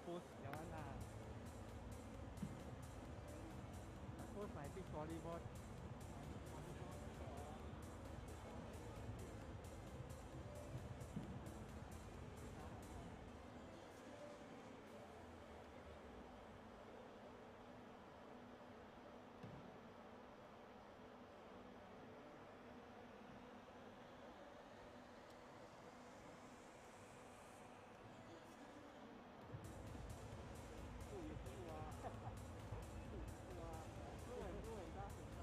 post that one lah. I post my beach volleyball. Oh, 也是哇，哇，很伟大，很大。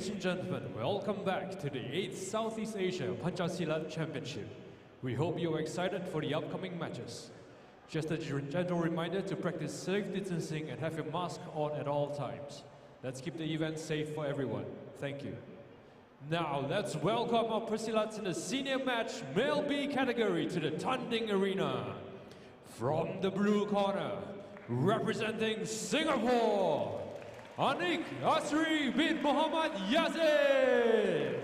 Ladies and gentlemen, welcome back to the 8th Southeast Asia Pencak Silat Championship. We hope you are excited for the upcoming matches. Just a gentle reminder to practice safe distancing and have your mask on at all times. Let's keep the event safe for everyone. Thank you. Now let's welcome our Persilats in the senior match male B category to the Tanding Arena. From the blue corner, representing Singapore, Anik Asri bin Muhammad Yazid.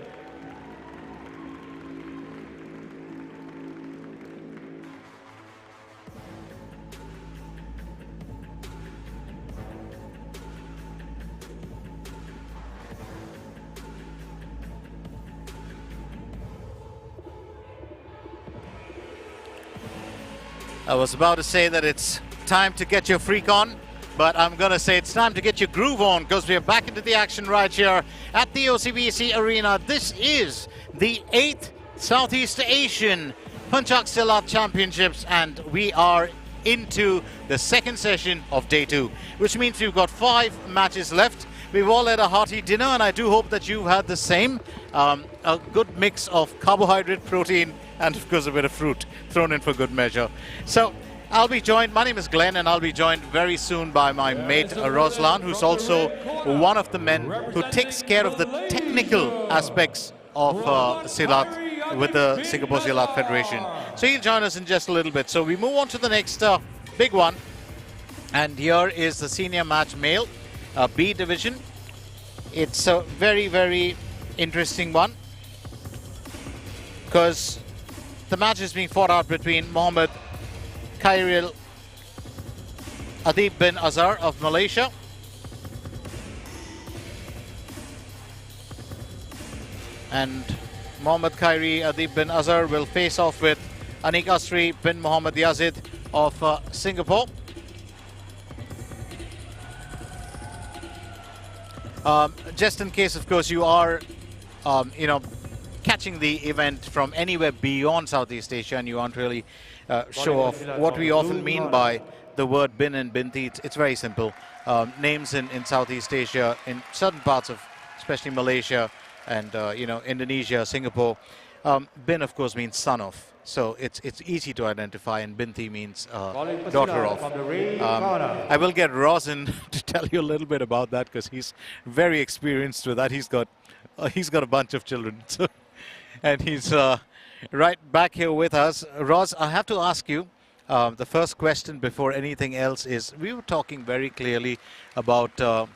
I was about to say that it's time to get your freak on, but I'm going to say it's time to get your groove on, because we are back into the action right here at the OCBC Arena. This is the 8th Southeast Asian Pencak Silat Championships, and we are into the second session of day 2, which means we've got 5 matches left. We've all had a hearty dinner, and I do hope that you've had the same. A good mix of carbohydrate, protein, and of course a bit of fruit thrown in for good measure. So I'll be joined, my name is Glenn, and I'll be joined very soon by my mate Roslan, who's also one of the men who takes care of the technical aspects of Silat with the Singapore Silat Federation. So he'll join us in just a little bit. So we move on to the next big one, and here is the senior match male, B division. It's a very, very interesting one, because the match is being fought out between Mohammed Khairil Adib bin Azhar of Malaysia and Mohammed Khairi Adib bin Azhar will face off with Anik Asri bin Muhammad Yazid of Singapore. Just in case, of course, you are, catching the event from anywhere beyond Southeast Asia and you aren't really sure of what we often mean by the word bin and binti, it's very simple. Names in Southeast Asia, in certain parts of, especially Malaysia and, Indonesia, Singapore, bin, of course, means son of. So it's easy to identify, and binti means daughter of. I will get Rosin to tell you a little bit about that, because he's very experienced with that. He's got a bunch of children, so, and he's right back here with us. Ros, I have to ask you, the first question before anything else is, we were talking very clearly about our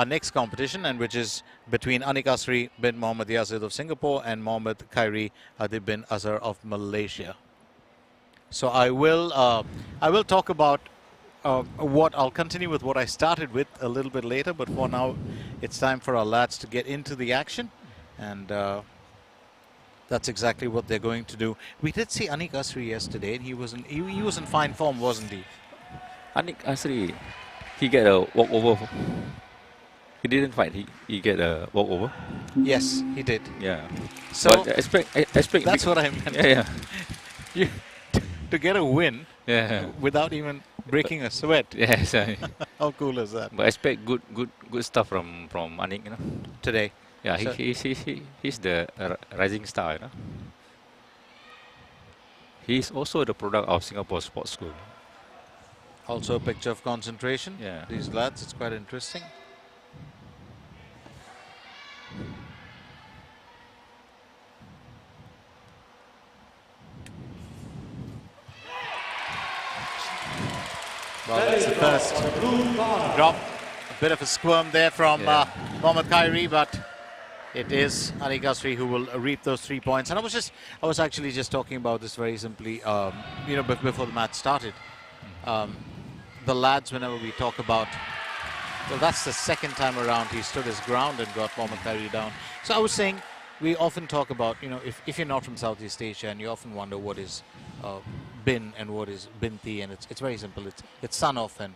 next competition, and which is between Anik Asri bin Muhammad Yazid of Singapore and Mohammed Khairi Adib bin Azhar of Malaysia. So I will talk about I'll continue with what I started with a little bit later, but for now it's time for our lads to get into the action, and that's exactly what they're going to do. We did see Anik Asri yesterday, and he was in fine form, wasn't he? Anik Asri, he get a walkover. He didn't fight. He get a walkover. Yes, he did. Yeah. So but expect that's what I meant. Yeah. To get a win. Yeah. Without even breaking a sweat. Yes. How cool is that? But expect good stuff from Anik, today. Yeah. So he's the rising star, He's also the product of Singapore Sports School. Also a picture of concentration. Yeah. These lads, it's quite interesting. Well, that's the first drop. A bit of a squirm there from Mohammed Khairi, but it is Anik Asri who will reap those 3 points. And I was actually just talking about this very simply, before the match started. The lads, whenever we talk about, well, that's the second time around he stood his ground and got Mohammed Khairi down. So I was saying, we often talk about, if you're not from Southeast Asia, and you often wonder what is bin and what is binti, and it's very simple. It's son of and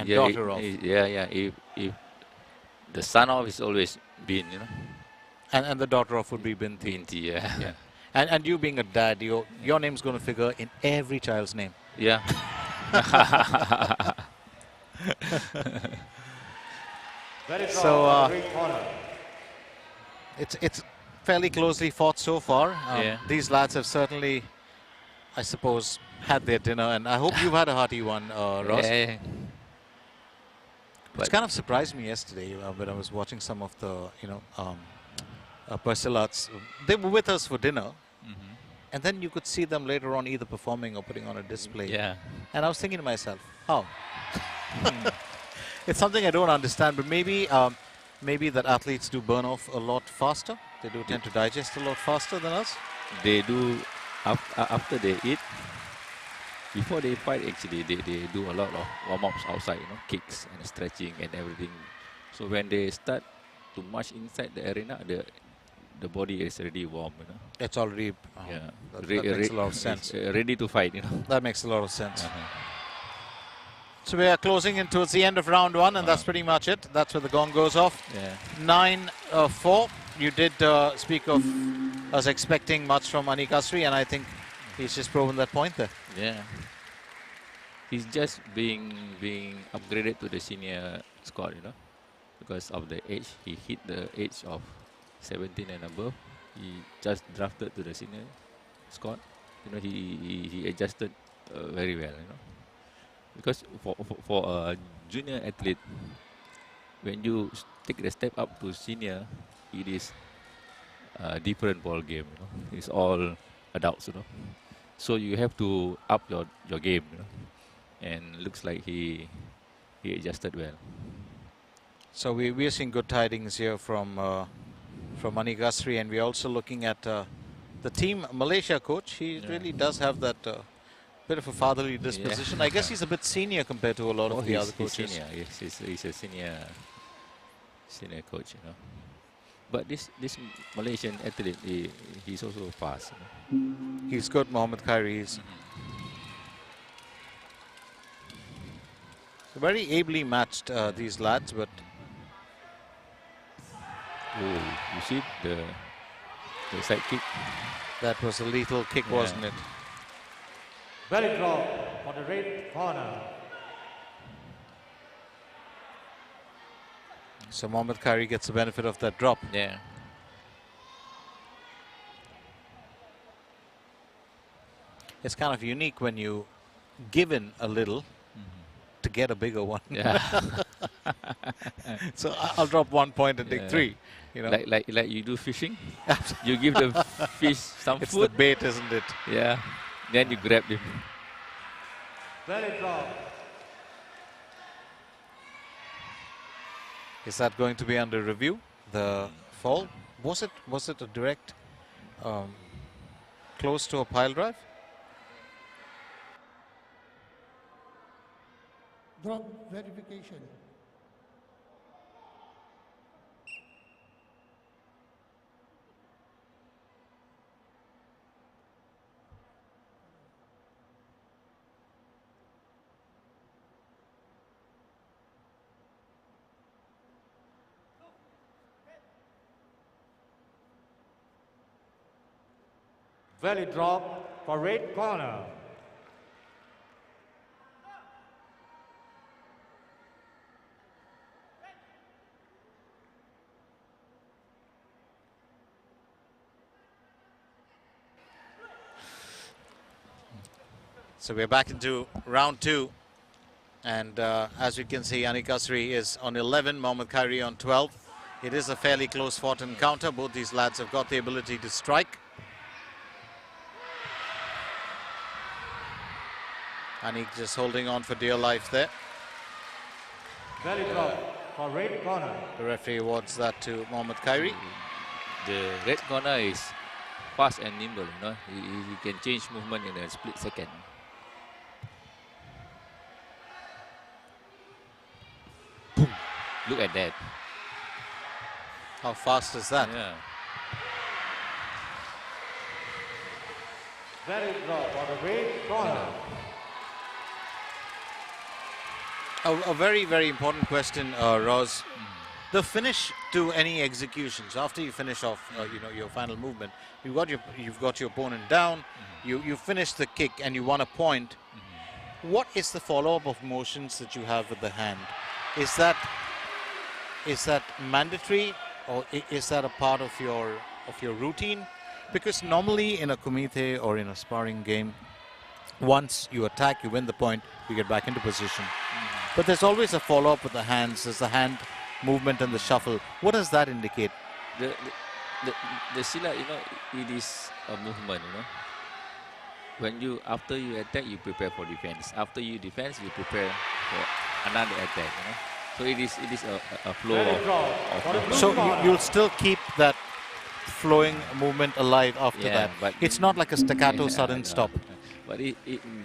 daughter of. If the son of is always bin, And the daughter of would be binti. Binti, yeah. And you being a dad, your name's going to figure in every child's name. Yeah. So it's fairly closely fought so far. Yeah. These lads have certainly, I suppose, had their dinner, and I hope you've had a hearty one, Ross. Yeah. Which kind of surprised me yesterday when I was watching some of the, Persilats. They were with us for dinner, and then you could see them later on either performing or putting on a display. Yeah. And I was thinking to myself, how? It's something I don't understand, but maybe that athletes do burn off a lot faster. They do tend to digest a lot faster than us. They do, after they eat, before they fight actually, they do a lot of warm-ups outside, kicks and stretching and everything. So when they start to march inside the arena, the body is already warm, It's already, that makes a lot of sense. Ready to fight, That makes a lot of sense. So we are closing in towards the end of round one, and that's pretty much it. That's where the gong goes off. Yeah. 9-4. You did speak of us expecting much from Anikasri, and I think he's just proven that point there. Yeah. He's just being upgraded to the senior squad, because of the age. He hit the age of 17 and above. He just drafted to the senior squad. He adjusted very well, Because for a junior athlete, when you take the step up to senior, it is a different ball game. It's all adults, So you have to up your game, And looks like he adjusted well. So we are seeing good tidings here from Anikasri, and we're also looking at the Team Malaysia coach. He really does have that bit of a fatherly disposition. I guess he's a bit senior compared to a lot of the other coaches. Senior. Yes, he's a senior coach, But this Malaysian athlete, he's also fast. He's good, Mohammad Khairi. So very ably matched, these lads, but you see the side kick. That was a lethal kick, wasn't it? Belly drop on the red corner. So Mohammad Khairi gets the benefit of that drop. Yeah. It's kind of unique when you give in a little to get a bigger one. Yeah. So I'll drop 1 point and take 3. Like you do fishing. You give the fish some it's food. the bait, isn't it? Yeah. Then you grab him. Belly drop. Is that going to be under review? The fall? Was it a direct close to a pile drive? Drop verification. Belly drop for red corner. So we're back into round 2. And as you can see, Anikasri is on 11, Mohammad Khairi on 12. It is a fairly close fought encounter. Both these lads have got the ability to strike. Anik just holding on for dear life there. Belly drop for red corner. The referee awards that to Mohammad Khairi. The red corner is fast and nimble, He can change movement in a split second. Boom. Look at that. How fast is that? Yeah. Belly drop for the red corner. A very, very important question, Roz. The finish to any executions after you finish off, your final movement. You've got your opponent down. You finish the kick and you won a point. What is the follow-up of motions that you have with the hand? Is that mandatory, or is that a part of your routine? Because normally in a kumite or in a sparring game, once you attack, you win the point, you get back into position. But there's always a follow-up with the hands. There's the hand movement and the shuffle. What does that indicate? The, the silat, it is a movement, After you attack, you prepare for defense. After you defense, you prepare for another attack, So it is a flow of movement. So you'll still keep that flowing movement alive after that. But it's not like a staccato sudden stop. But in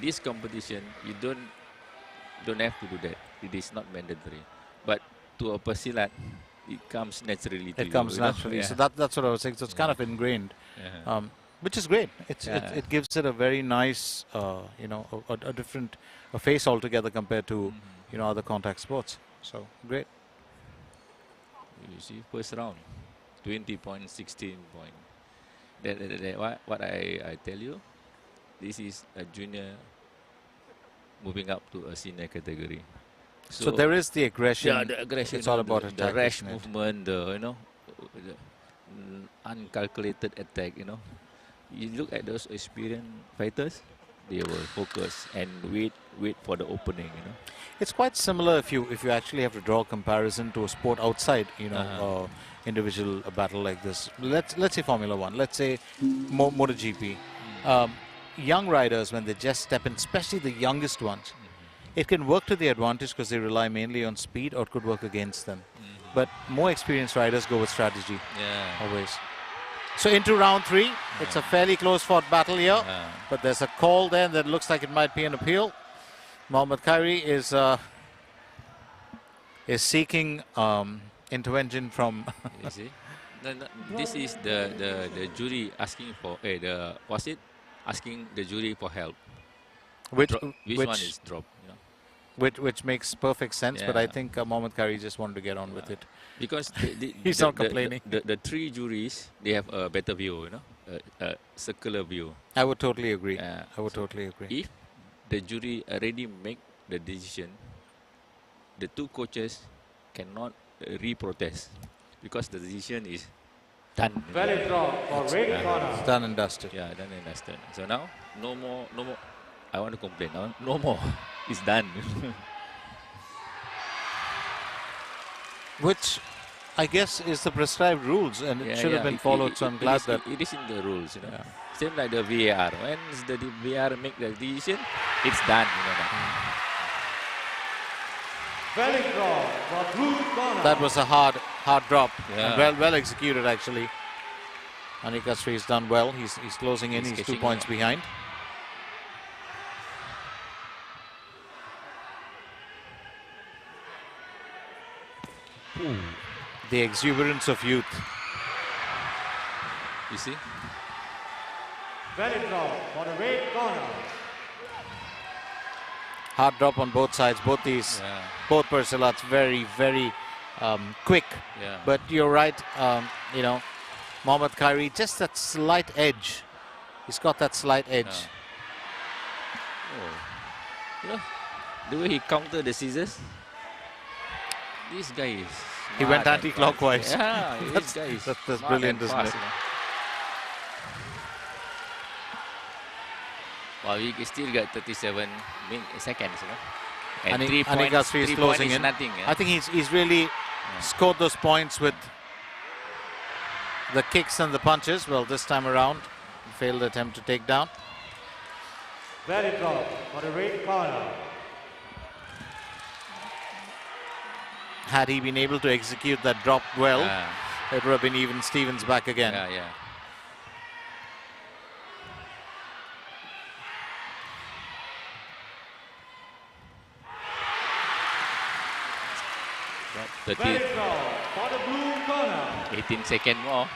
this competition, you don't have to do that. It is not mandatory. But to a pesilat, it comes naturally to you. It comes naturally. So that's what I was saying. So it's kind of ingrained, which is great. It gives it a very nice, a different face altogether compared to other contact sports. So great. You see, first round, 20 points, 16 points. What I tell you, this is a junior moving up to a senior category. So there is the aggression. Yeah, the aggression. It's all about the attack, rash isn't it? movement, the uncalculated attack. You look at those experienced fighters, they will focus and wait for the opening. It's quite similar if you actually have to draw a comparison to a sport outside, individual battle like this. Let's say Formula One. Let's say MotoGP. Young riders, when they just step in, especially the youngest ones, it can work to their advantage because they rely mainly on speed, or it could work against them. But more experienced riders go with strategy. Always. So into round 3, it's a fairly close fought battle here, but there's a call there that looks like it might be an appeal. Mohammad Khairi is seeking intervention from. You see, this is the jury asking for asking the jury for help. Which one is dropped? Which makes perfect sense, but I think Mohammad Khairi just wanted to get on with it. Because he's not complaining. The 3 juries, they have a better view, a circular view. I would totally agree. Totally agree. If the jury already make the decision, the 2 coaches cannot re-protest because the decision is done. Valid draw for red corner. It's done and dusted. Yeah, done and dusted. So now, no more. I want to complain now. No more. It's done. Which I guess is the prescribed rules, and it should have been followed. So I'm glad that it is in the rules. Same like the VAR. When the VAR make the decision, it's done. Valid draw for blue corner. That was a hard drop. And well executed actually. Anika Sri has done well. He's closing in. He's 2 points behind. The exuberance of youth. You see? Valid draw for the red corner. Hard drop on both sides. Both Persilats very, very quick. But you're right. Mohammad Khairi, just that slight edge. He's got that slight edge. The way he countered the scissors. This guy is. He went anti-clockwise. Yeah, that's brilliant, isn't it? Well, we still got 37 seconds, And Anika Sri is closing in. Nothing, I think he's really scored those points with the kicks and the punches. Well, this time around, failed attempt to take down. Valid draw for the red corner. Had he been able to execute that drop well, it would have been even Stevens back again. Valid draw for the blue corner. 18 seconds more.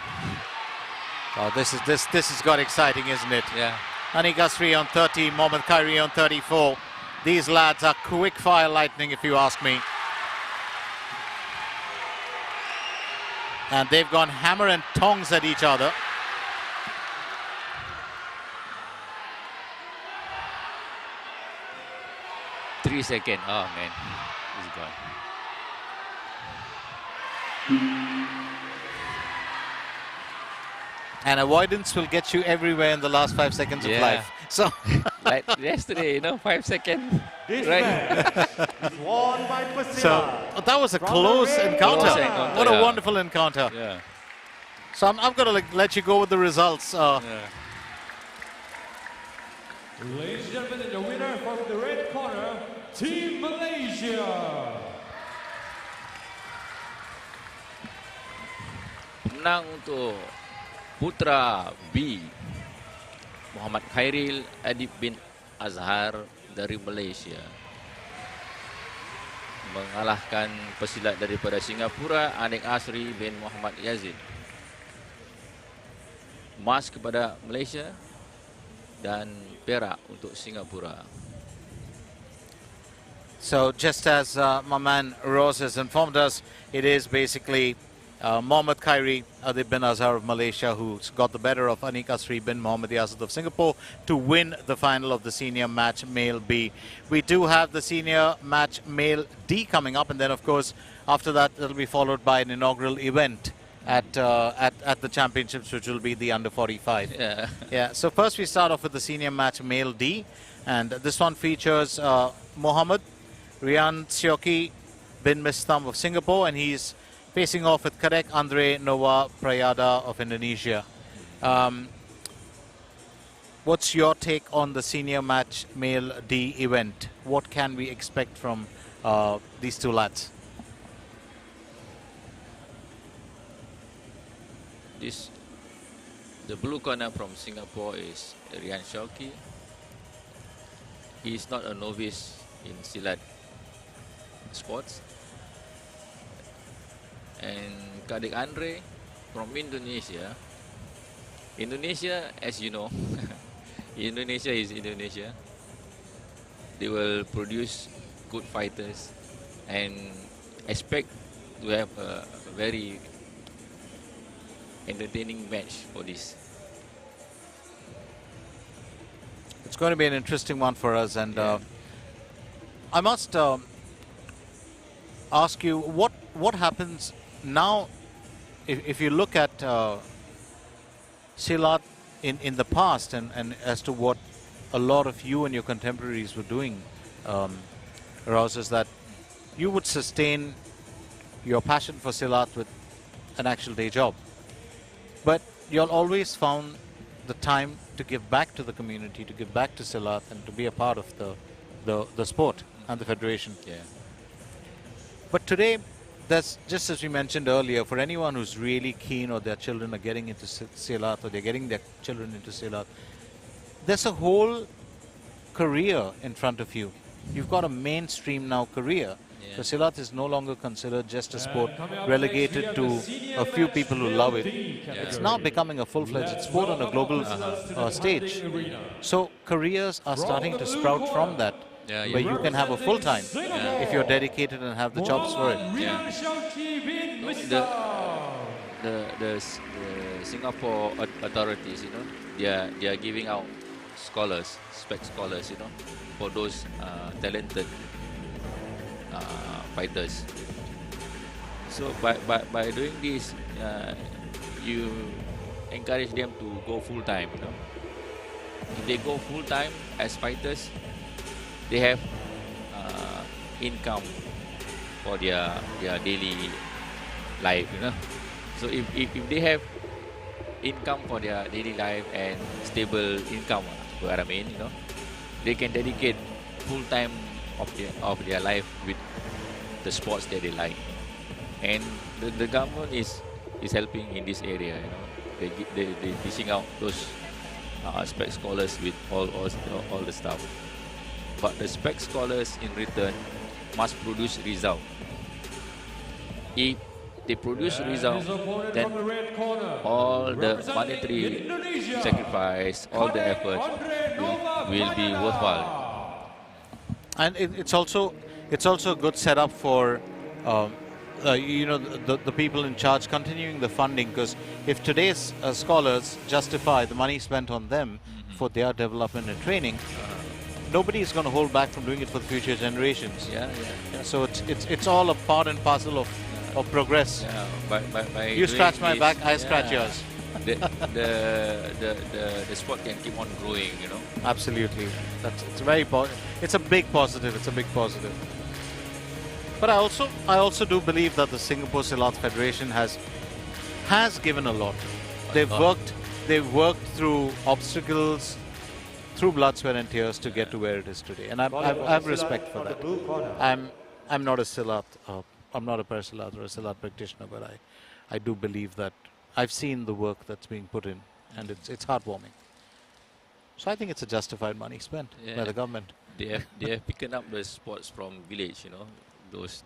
Oh, this has got exciting, isn't it? Yeah. Anika Sri on 30, Mohammad Khairi on 34. These lads are quick fire lightning, if you ask me. And they've gone hammer and tongs at each other. Three seconds. Oh man, he's gone. And avoidance will get you everywhere in the last 5 seconds of Yeah. life. So, Like yesterday, 5 seconds. This Right. match is won by Pencak so Silat. that was a From the close red encounter. Close encounter, What a yeah. wonderful encounter. Yeah. So I'm going to let you go with the results. Yeah. Ladies and gentlemen, the winner from the red corner, Team Malaysia. Menang untuk putra B, Muhammad Khairil Adib bin Azhar dari Malaysia. Mengalahkan pesilat daripada Singapura, Anik Asri bin Muhammad Yazid. Emas kepada Malaysia dan perak untuk Singapura. So just as my man Rose has informed us, it is basically Mohammad Khairi Adib bin Azhar of Malaysia who's got the better of Anik Asri bin Muhammad Yazid of Singapore to win the final of the senior match male B. We do have the senior match male D coming up, and then of course after that it'll be followed by an inaugural event at the championships, which will be the under 45. Yeah. Yeah, so first we start off with the senior match male D, and this one features Mohammed Rian Sioki bin Mistam of Singapore, and he's facing off with Kadek Andre Noah Prayada of Indonesia. What's your take on the senior match male D event? What can we expect from these two lads? The blue corner from Singapore is Rian Shoki. He is not a novice in Silat sports. And Kadek Andre from Indonesia. Indonesia, as you know, Indonesia is Indonesia. They will produce good fighters and expect to have a very entertaining match for this. It's going to be an interesting one for us, and Yeah. I must ask you what happens now if you look at Silat in the past and as to what a lot of you and your contemporaries were doing, Ross, is that you would sustain your passion for Silat with an actual day job. But you'll always found the time to give back to the community, to give back to Silat, and to be a part of the sport and the federation. Yeah. But today, that's just as we mentioned earlier, for anyone who's really keen or their children are getting into Silat or they're getting their children into Silat, there's a whole career in front of you. You've got a mainstream now career. Yeah. So Silat is no longer considered just a sport relegated to a few people who love it. It's now becoming a full-fledged sport on a global stage. So careers are starting to sprout from that, Yeah, where yeah. you can have a full-time if you're dedicated and have the chops for it. Yeah. The Singapore authorities, they are giving out scholars, spec scholars, for those talented fighters. So by doing this, you encourage them to go full time. If they go full time as fighters, they have income for their daily life. So if they have income for their daily life and stable income, what I mean, they can dedicate full time of their life with the sports that they like. And the government is helping in this area. They dishing out those spec scholars with all the stuff. But the spec scholars in return must produce result. If they produce result, then all the monetary sacrifice, all the effort will be worthwhile. And it's also a good setup for the people in charge continuing the funding, because if today's scholars justify the money spent on them for their development and training, nobody is going to hold back from doing it for the future generations. Yeah. So it's all a part and parcel of or progress. Yeah, by You doing scratch my this, back, I scratch yeah, yours. The, the sport can keep on growing, you know. Absolutely. It's very it's a big positive. It's a big positive. But I also do believe that the Singapore Silat Federation has given a lot. They've worked through obstacles, through blood, sweat, and tears to get to where it is today, and I have respect for that. I'm not a Silat, I'm not a Parasilat or a Silat practitioner, but I do believe that I've seen the work that's being put in, and it's heartwarming. So I think it's a justified money spent by the government. They have picked up the sports from village, you know, those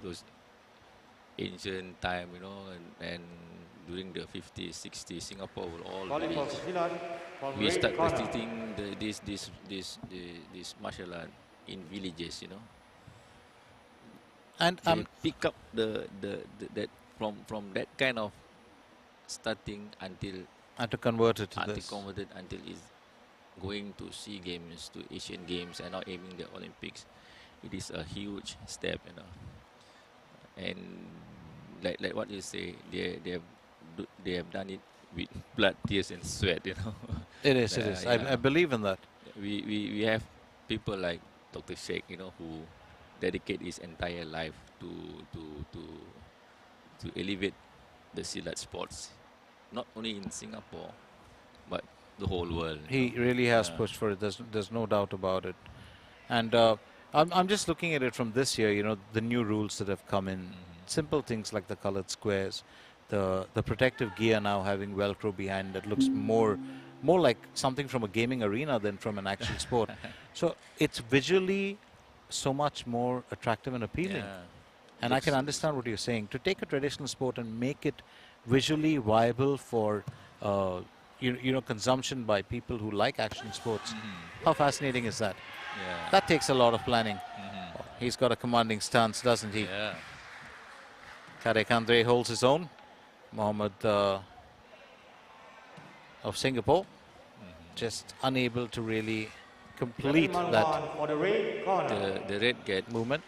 ancient time, you know, and during the 50s, 60s, Singapore will all village. We start practicing this martial art in villages, you know. And they pick up the that from that kind of starting until and to convert it to this. Converted until it's going to SEA Games, to Asian Games, and now aiming the Olympics. It is a huge step, you know. And like what you say, they have done it with blood, tears, and sweat, you know. It is. I believe in that. We have people like Dr. Sheikh, you know, who dedicate his entire life to elevate the Silat sports, not only in Singapore, but the whole world. He really has pushed for it. There's no doubt about it. And I'm just looking at it from this year. You know, the new rules that have come in, simple things like the colored squares, the protective gear now having Velcro behind that looks more like something from a gaming arena than from an actual sport. So it's visually so much more attractive and appealing. Yeah. And I can understand what you're saying. To take a traditional sport and make it visually viable for you know, consumption by people who like action sports. How fascinating is that? Yeah. That takes a lot of planning. He's got a commanding stance, doesn't he? Yeah. Karek Andre holds his own. Mohammed of Singapore just unable to really complete that The red get movement.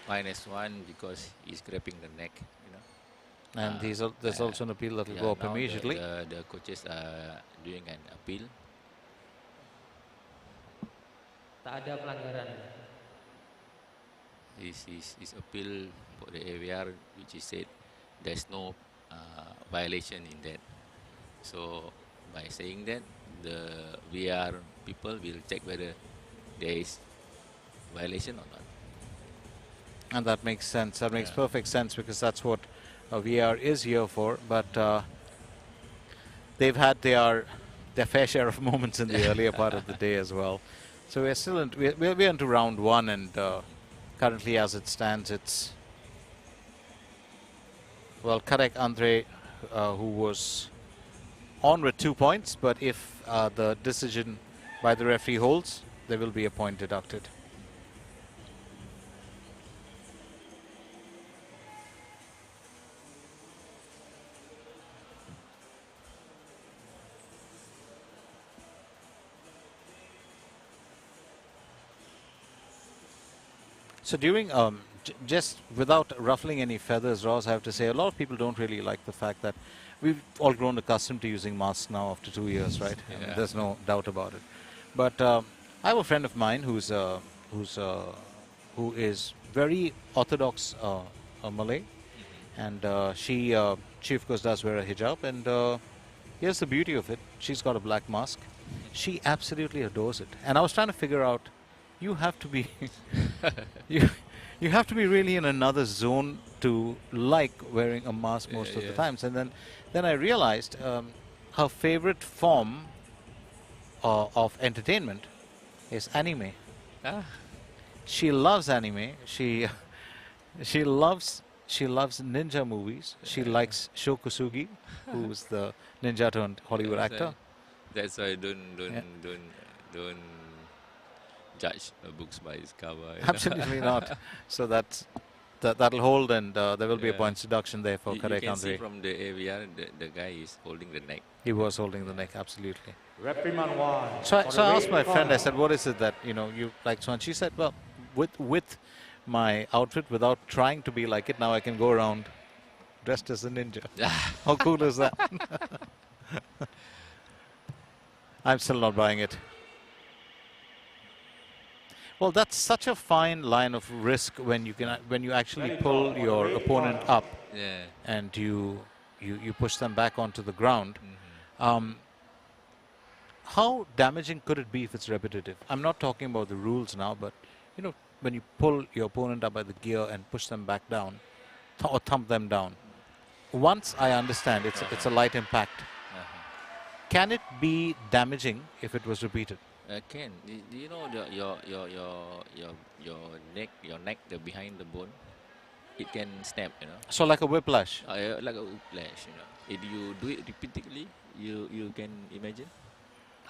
-1 because he's grabbing the neck, you know. And there's also an appeal that will go up now immediately. The coaches are doing an appeal. Tak ada pelanggaran. His appeal for the AVR, which he said there's no violation in that. So by saying that, the VR people will check whether there is violation or not. And that makes sense. That makes perfect sense, because that's what VR is here for. But they've had their fair share of moments in the earlier part of the day as well. So we're still we're into round 1, and currently, as it stands, it's Karek Andre who was on with 2 points. But if the decision by the referee holds, there will be a point deducted. So during, just without ruffling any feathers, Ross, I have to say, a lot of people don't really like the fact that we've all grown accustomed to using masks now after 2 years, right? I mean, there's no doubt about it. But I have a friend of mine who is very orthodox Malay, and she of course does wear a hijab, and here's the beauty of it: she's got a black mask. She absolutely adores it, and I was trying to figure out, you have to be you have to be really in another zone to like wearing a mask most of the times. And then I realized her favorite form of entertainment is anime. She loves anime. She loves ninja movies. She likes Sho Kusugi, who's the ninja turned Hollywood actor. That's why don't judge books by its cover. Absolutely not. So that'll hold, and there will be a points deduction there for Karek You can see Andre. from the AVR, the guy is holding the neck. He was holding the neck, absolutely. Reprimand 1. So I asked my friend, I said, what is it that you like so? And she said, well, with my outfit, without trying to be like it, now I can go around dressed as a ninja. How cool is that? I'm still not buying it. Well, that's such a fine line of risk when you actually pull your opponent up Yeah. and you push them back onto the ground. How damaging could it be if it's repetitive? I'm not talking about the rules now, but you know, when you pull your opponent up by the gear and push them back down, or thump them down. Once I understand it's a light impact. Can it be damaging if it was repeated? Can do you know your neck, the behind the bone, it can snap, you know. So like a whiplash. Like a whiplash, you know. If you do it repeatedly, you can imagine.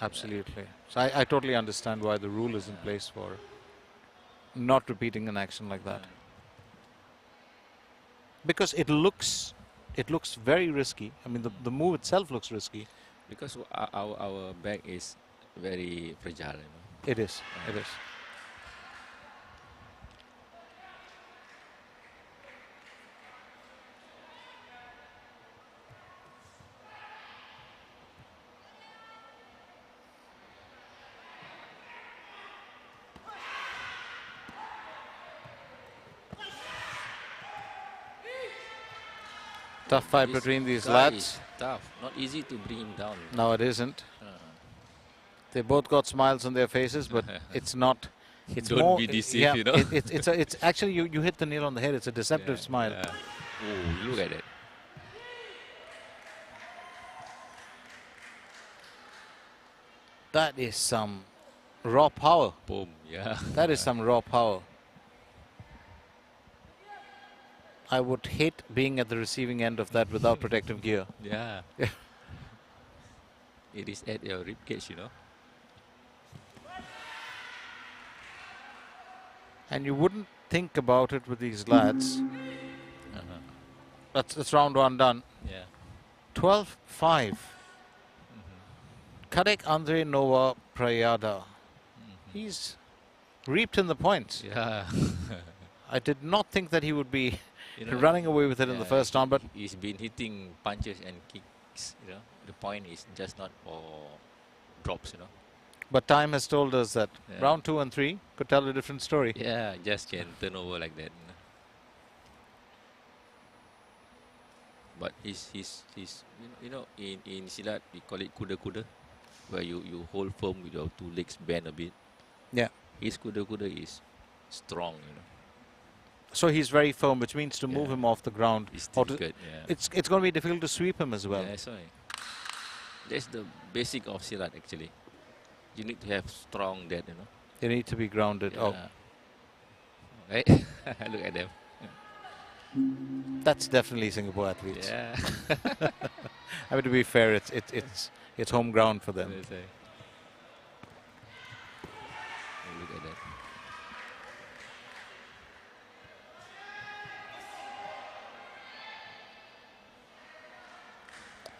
Absolutely. So I totally understand why the rule is in place for not repeating an action like that. Because it looks very risky. I mean, the move itself looks risky. Because our back is very fragile, you know. It is. It is. Tough fight This between these guy lads. is tough. Not easy to bring him down. No, it isn't. They both got smiles on their faces, but it's not. It's Don't more, be deceived, yeah, you know. it's actually you hit the nail on the head. It's a deceptive smile. Yeah. Oh, look at it. That is some raw power. Boom. Yeah. That is some raw power. I would hate being at the receiving end of that without protective gear. Yeah. It is at your rib cage, you know. And you wouldn't think about it with these lads. That's round one done. Yeah. 12-5. Kadek Andre Nova Prayada. He's reaped in the points. Yeah. I did not think that he would be You know, running away with it in the first round, but he's been hitting punches and kicks, you know. The point is just not for drops, you know. but time has told us that Yeah. round 2 and 3 could tell a different story. Yeah, just can turn over like that. You know. But he's you know, in Silat we call it kuda, where you hold firm with your two legs bend a bit. Yeah. His kuda is strong, you know. So he's very firm, which means to move Yeah. him off the ground. It's or to- difficult, yeah. It's going to be difficult to sweep him as well. Yeah, that's why. That's the basic of Silat actually. You need to have strong that, you know. They need to be grounded. Yeah. Oh, Right? Look at them. that's definitely Singapore athletes. Yeah. I mean, to be fair, it's home ground for them. That's right. Oh, look at that.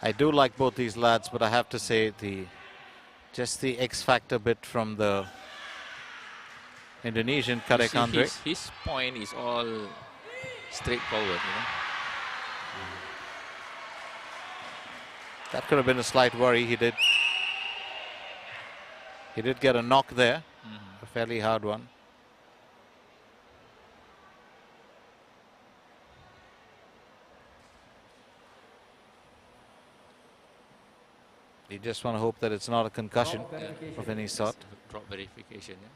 I do like both these lads, but I have to say just the X factor bit from the Indonesian You Kadek see, Andre. his point is all straightforward, you know. That could have been a slight worry. He did get a knock there, a fairly hard one. You just want to hope that it's not a concussion of any sort. Drop verification, yeah.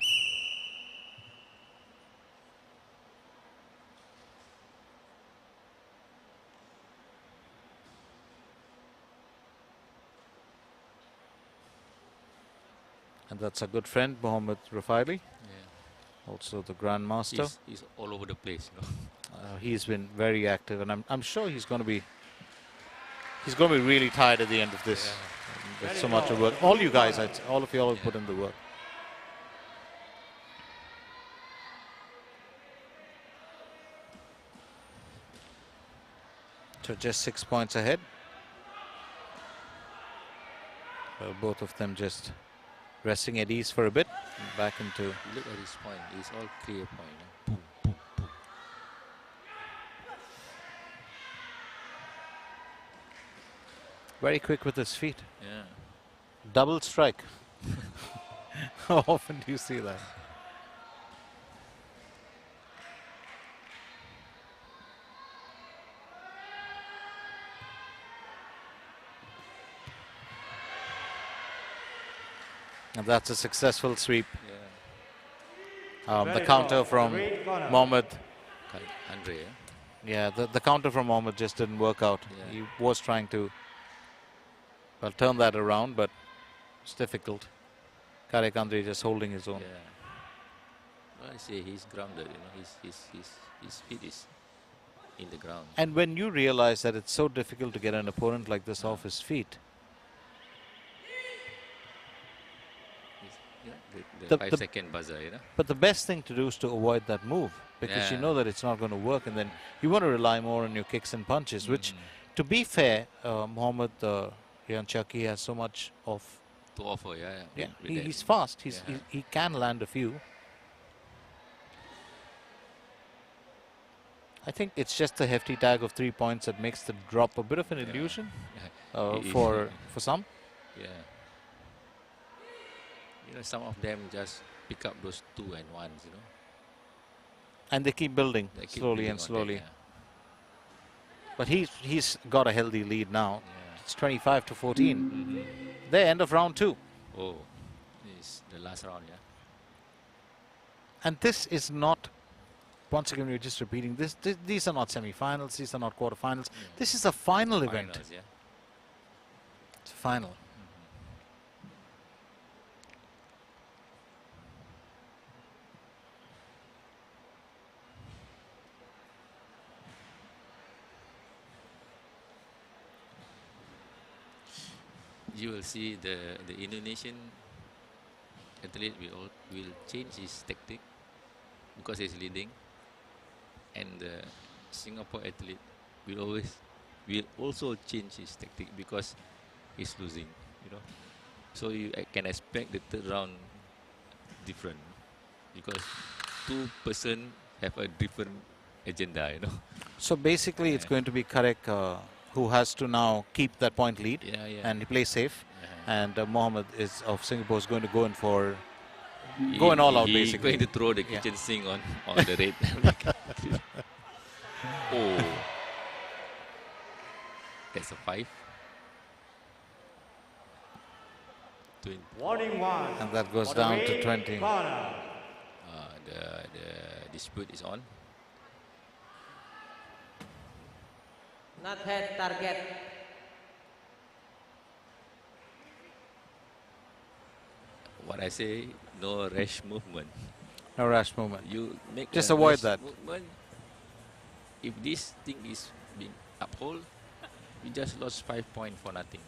And that's a good friend, Mohammed Rafaeli, Yeah. also the Grandmaster. He's all over the place, you know. He's been very active, and I'm sure he's going to be really tired at the end of this. There's so much of work. All you guys, all of you all have put in the work. So just 6 points ahead. Well, both of them just resting at ease for a bit. And back into Look at his point. It's all clear point. You know? Boom, boom, boom. Very quick with his feet. Yeah. Double strike. How often do you see that? And that's a successful sweep. Yeah. The Very counter well. from Great corner. Mohammed. Andre, yeah? Yeah, the counter from Mohammed just didn't work out. Yeah. He was trying to, well, turn that around, but it's difficult. Karek Andre just holding his own. Yeah. Well, I say he's grounded, you know, his feet is in the ground. And when you realize that it's so difficult to get an opponent like this off his feet, The The- 5-second buzzer, you know? but the best thing to do is to avoid that move, because you Yeah. know that it's not going to work, and then you want to rely more on your kicks and punches, which, to be fair, Mohammed Yanchaki has so much of. To offer, yeah. Yeah, with that. he's fast. Yeah. He can land a few. I think it's just the hefty tag of 3 points that makes the drop a bit of an Yeah. illusion It is. for some. Yeah. You know, some of them just pick up those 2 and 1s, you know? And they keep building They keep slowly building and on slowly. that, But he's got a healthy lead now. yeah. It's 25 to 14. There, end of round 2. Oh, this is the last round, yeah? And this is not, once again, we're just repeating this. These are not semi-finals. These are not quarter-finals. This is a final event. Finals, yeah? It's a final. You will see the Indonesian athlete will change his tactic because he's leading, and the Singapore athlete will also change his tactic because he's losing, you know. So you can expect the third round different because 2 person have a different agenda, you know. So basically, it's Yeah. going to be Karek who has to now keep that point lead, Yeah, yeah. and he plays safe. And Mohammed of Singapore is going to go in for He- going all out, he basically. going to throw the Yeah. kitchen sink on the red. Oh, that's a 5. 20. Warning 1. And that goes for the down to red 20. corner. The dispute is on. Not head target. What I say, no rash movement. No rash movement. You make Just a avoid rash that. movement. If this thing is being upheld, you just lost 5 points for nothing.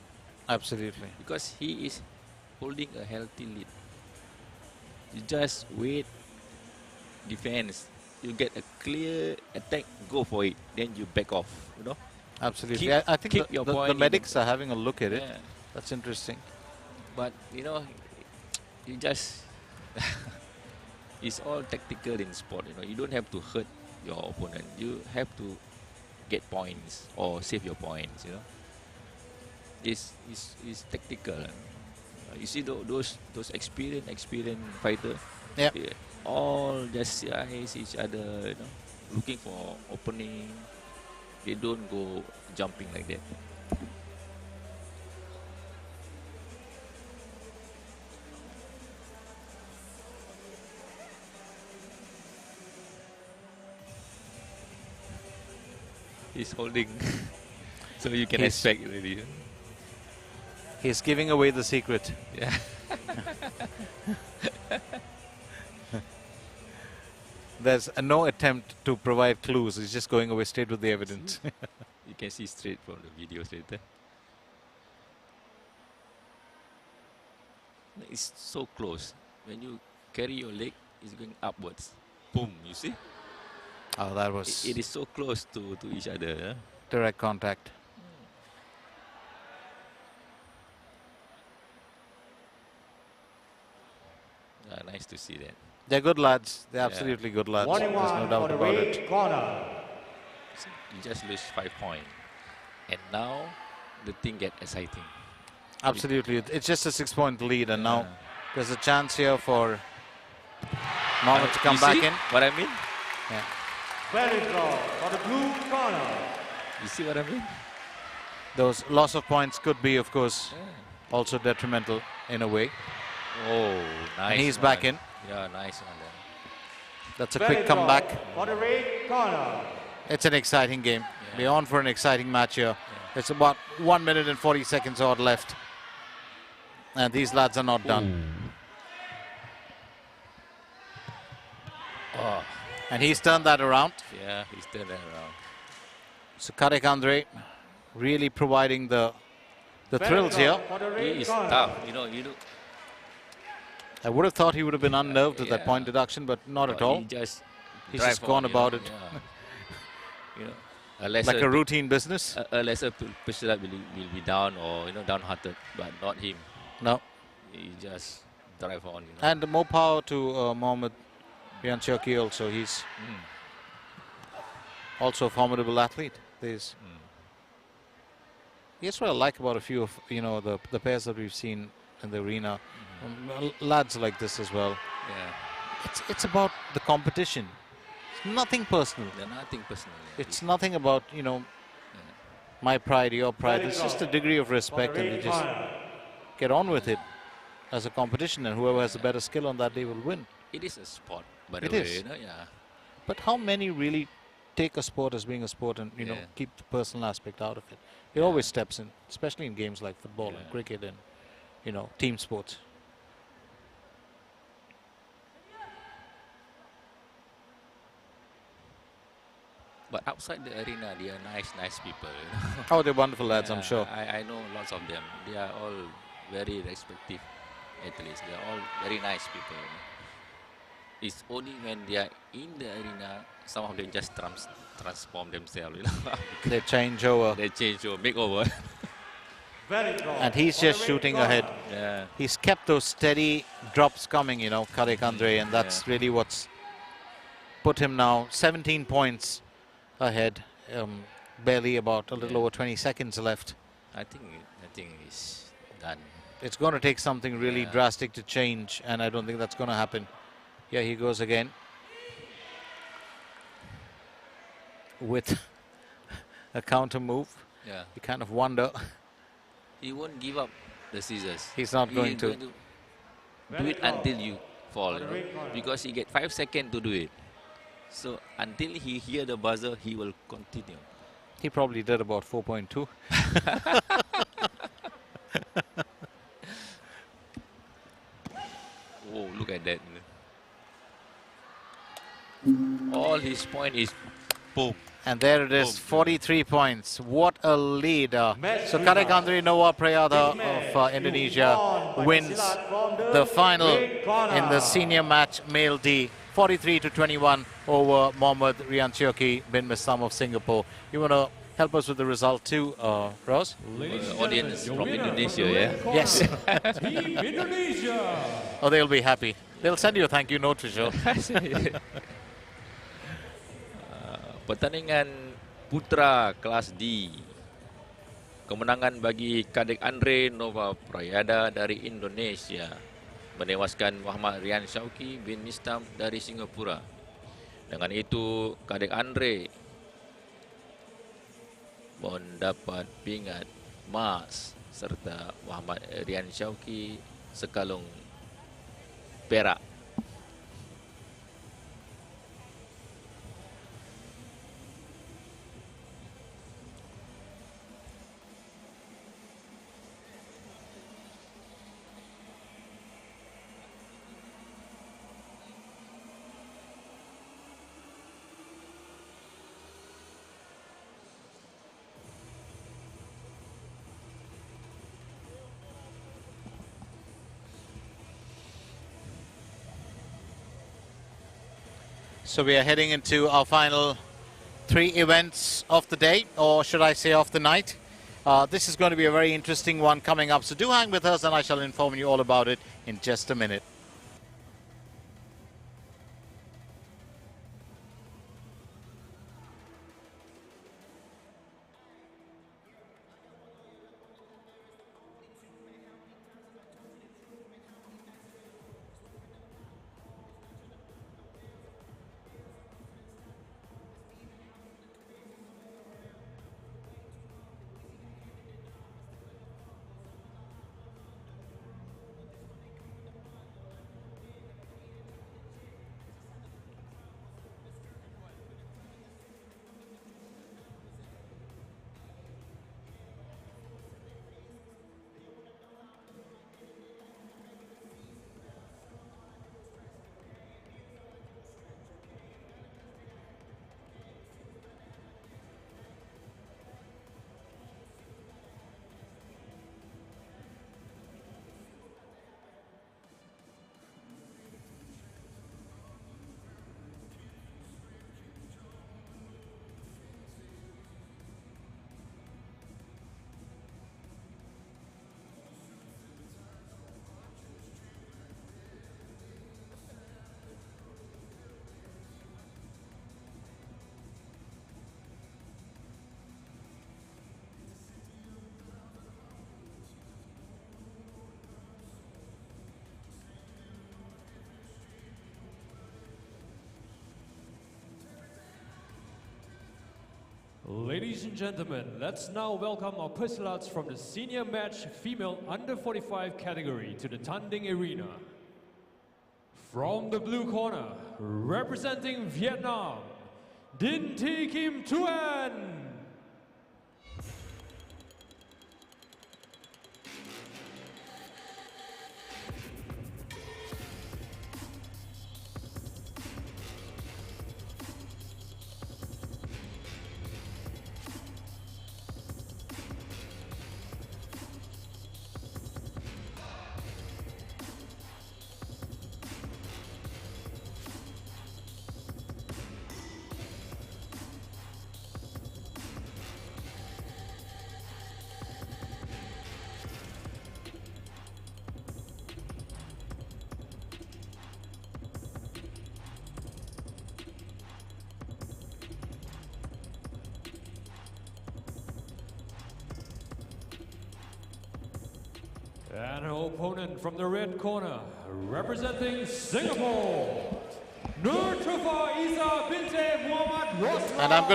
Absolutely. Because he is holding a healthy lead. You just wait, defense. You get a clear attack, go for it. Then you back off, you know. Absolutely. Keep- I think keep your point the in medics are having a look at it. Yeah. That's interesting. But you know, you just it's all tactical in sport. You know, you don't have to hurt your opponent. You have to get points or save your points. You know, it's tactical. You see those experienced fighter. Yeah. They all just eyes each other. You know, looking for opening. They don't go jumping like that. He's holding, so you can He's- expect really. He's giving away the secret. Yeah. There's no attempt to provide clues. He's just going away straight with the evidence. You can see straight from the videos later. It's so close. When you carry your leg, it's going upwards. Boom, you see? Oh, that was It is so close to each other. Huh? direct contact. Nice to see that. They're good lads. They're Yeah. absolutely good lads. Warning There's no 1 doubt for the about red it. corner. You just lose 5 points. And now the thing get exciting. Absolutely. It's just a 6-point lead, and now there's a chance here for Mohammed to come You back see in. what I mean? Yeah. Very draw for the blue corner. You see what I mean? Those loss of points could be, of course, also detrimental in a way. Oh, nice. And he's one. back in. Yeah, nice one there. That's a Very quick draw comeback. for the red corner. It's an exciting game. Yeah. We're on for an exciting match here. It's about 1 minute and 40 seconds odd left. And these lads are not done. Oh, And he's turned that around. yeah, he's turned that around. So Karek Andre really providing the Very thrills draw here. for the He red is corner. tough, you know. I would have thought he would have been unnerved with that Yeah. point deduction, but not at all. He just He's drive just gone on, about you it. know, yeah. You know, a lesser Like a routine business. a lesser Silat will be down or downhearted, but not him. No. He just drive on. And more power to Mohammed Rianchoki also. He's also a formidable athlete. Here's what I like about a few of the pairs that we've seen in the arena. Lads like this as well. Yeah, It's about the competition. It's nothing personal. they're nothing personal. It's nothing about my pride, your pride. Very It's draw just a degree of for the respect, and you red just corner. get on with it as a competition, and whoever has the better skill on that day will win. It is a sport, by the It way. is. Yeah. But how many really take a sport as being a sport and Yeah. keep the personal aspect out of it? It always steps in, especially in games like football and cricket and team sports. But outside the arena, they are nice people. Oh, they're wonderful lads, I'm Yeah, sure. I know lots of them. They are all very respective athletes. They are all very nice people. It's only when they are in the arena, some of them just transform themselves. They change over. They change or make over. Very draw And he's for the just red shooting corner. ahead. Yeah. He's kept those steady drops coming, Karek Andre, and that's really what's put him now 17 points ahead. Barely about a little over 20 seconds left. I think it's done. It's going to take something really Yeah. drastic to change, and I don't think that's going to happen. Here he goes again with a counter move. Yeah. You kind of wonder. He won't give up the scissors. He's not He going is to. do Very it draw until you fall, for the red corner. because he get 5 seconds to do it. So until he hear the buzzer, he will continue. He probably did about 4.2. Oh, look at that. All his point is boom. And there it is, Boom. 43 points. What a lead. Match So winner. Karek Andre Noah Prayada Big man, of Indonesia won by wins Silat from the final red corner. in the senior match, male D, 43-21 over Mohammed Rianchoki bin Misam of Singapore. You want to help us with the result too, Rose? Ladies and Audience gentlemen, your from winner Indonesia, the yeah? red corner, Yes. Team Indonesia. Oh, they'll be happy. They'll send you a thank you note for sure. Pertandingan putra kelas D. Kemenangan bagi Kadek Andre Nova Prayada dari Indonesia menewaskan Muhammad Rian Syauki bin Mistam dari Singapura. Dengan itu Kadek Andre mendapat pingat emas serta Muhammad Rian Syauki sekalung perak. So we are heading into our final 3 events of the day, or should I say of the night. This is going to be a very interesting one coming up, so do hang with us and I shall inform you all about it in just a minute. Ladies and gentlemen, let's now welcome our Pencak from the senior match female under 45 category to the Tanding Arena. From the blue corner, representing Vietnam, Din Thi Kim Thuan. And her opponent from the red corner, representing Singapore, Nur Tufa Isa Binte Muhammad Roslan. And I'm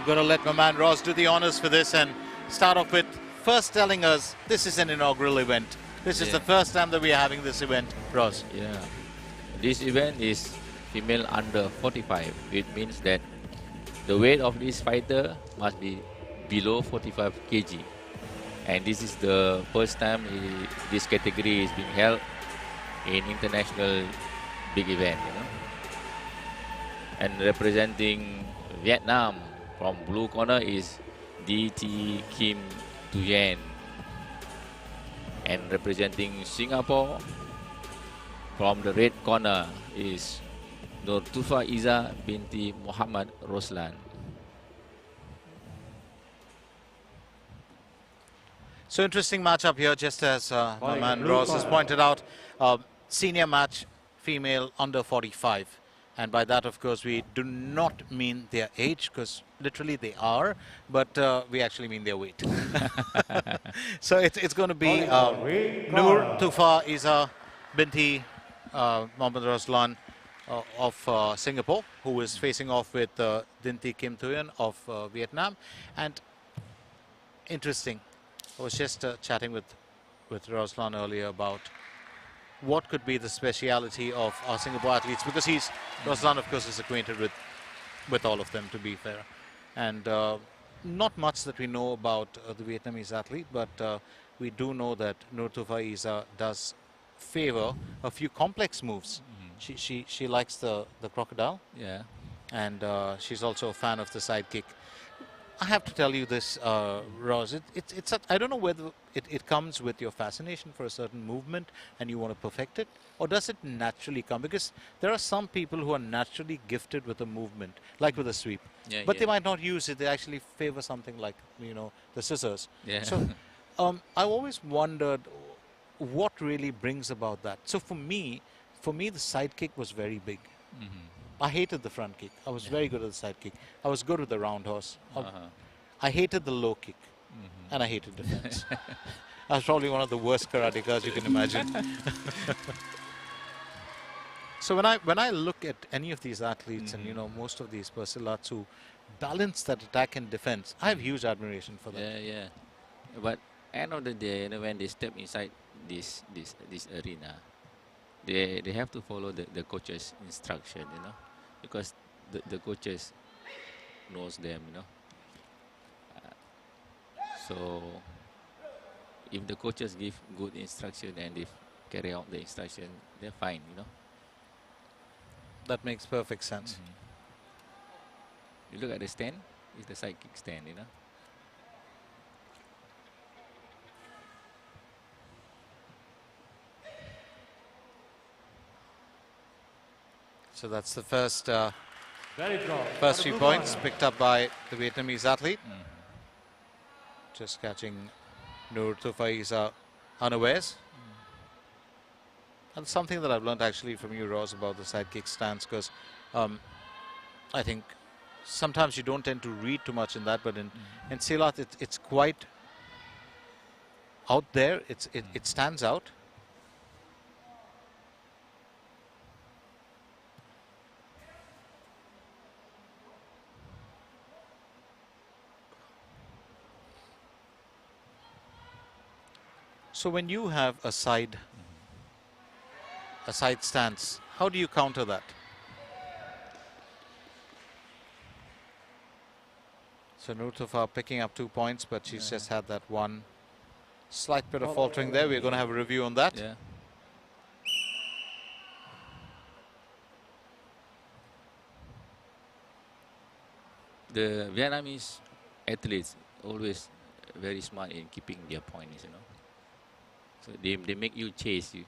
gonna let my man Ross do the honors for this and start off with first telling us this is an inaugural event. This is the first time that we are having this event, Ross. Yeah. This event is female under 45. It means that the weight of this fighter must be below 45 kg. And this is the first time this category is being held in international big event, you know. And representing Vietnam from blue corner is D.T. Kim Thuan. And representing Singapore from the red corner is Nur Tufa Iza binti Muhammad Roslan. So interesting matchup here, just as my man Ross has pointed out. Senior match, female under 45. And by that, of course, we do not mean their age, because literally they are, but we actually mean their weight. So it's going to be Nur Tufa Iza binti Muhammad Roslan of Singapore, who is facing off with Din Thi Kim Thuan of Vietnam. And interesting. I was just chatting with Roslan earlier about what could be the speciality of our Singapore athletes, because Roslan, of course, is acquainted with all of them, to be fair. And not much that we know about the Vietnamese athlete, but we do know that Nur Tufa Iza does favor a few complex moves. She likes the crocodile. Yeah. And she's also a fan of the side kick. I have to tell you this, Ross, I don't know whether it comes with your fascination for a certain movement and you want to perfect it, or does it naturally come? Because there are some people who are naturally gifted with a movement, like with a sweep, but they might not use it. They actually favor something like, you know, the scissors. Yeah. So I've always wondered what really brings about that. So for me, the side kick was very big. I hated the front kick. I was very good at the side kick. I was good with the roundhouse. I hated the low kick. And I hated defense. I was probably one of the worst karatekas you can imagine. So when I look at any of these athletes and, you know, most of these Pencak who balance that attack and defense, I have huge admiration for them. Yeah. But end of the day, you know, when they step inside this arena, they have to follow the coach's instruction, you know, because the coaches knows them, you know. So if the coaches give good instruction and they carry out the instruction, they're fine, you know. That makes perfect sense. You look at the stand, it's the side kick stand, you know. So that's the first First 3 points picked up by the Vietnamese athlete. Just catching Nur Tufa Iza unawares. That's something that I've learned actually from you, Ross, about the side kick stance, because I think sometimes you don't tend to read too much in that, but in Silat it's quite out there. It stands out. So when you have a side stance, how do you counter that? So Nurtufa picking up 2 points, but she's just had that one slight bit of faltering there. We're going to have a review on that. Yeah. The Vietnamese athletes always very smart in keeping their points, you know. So they make you chase you.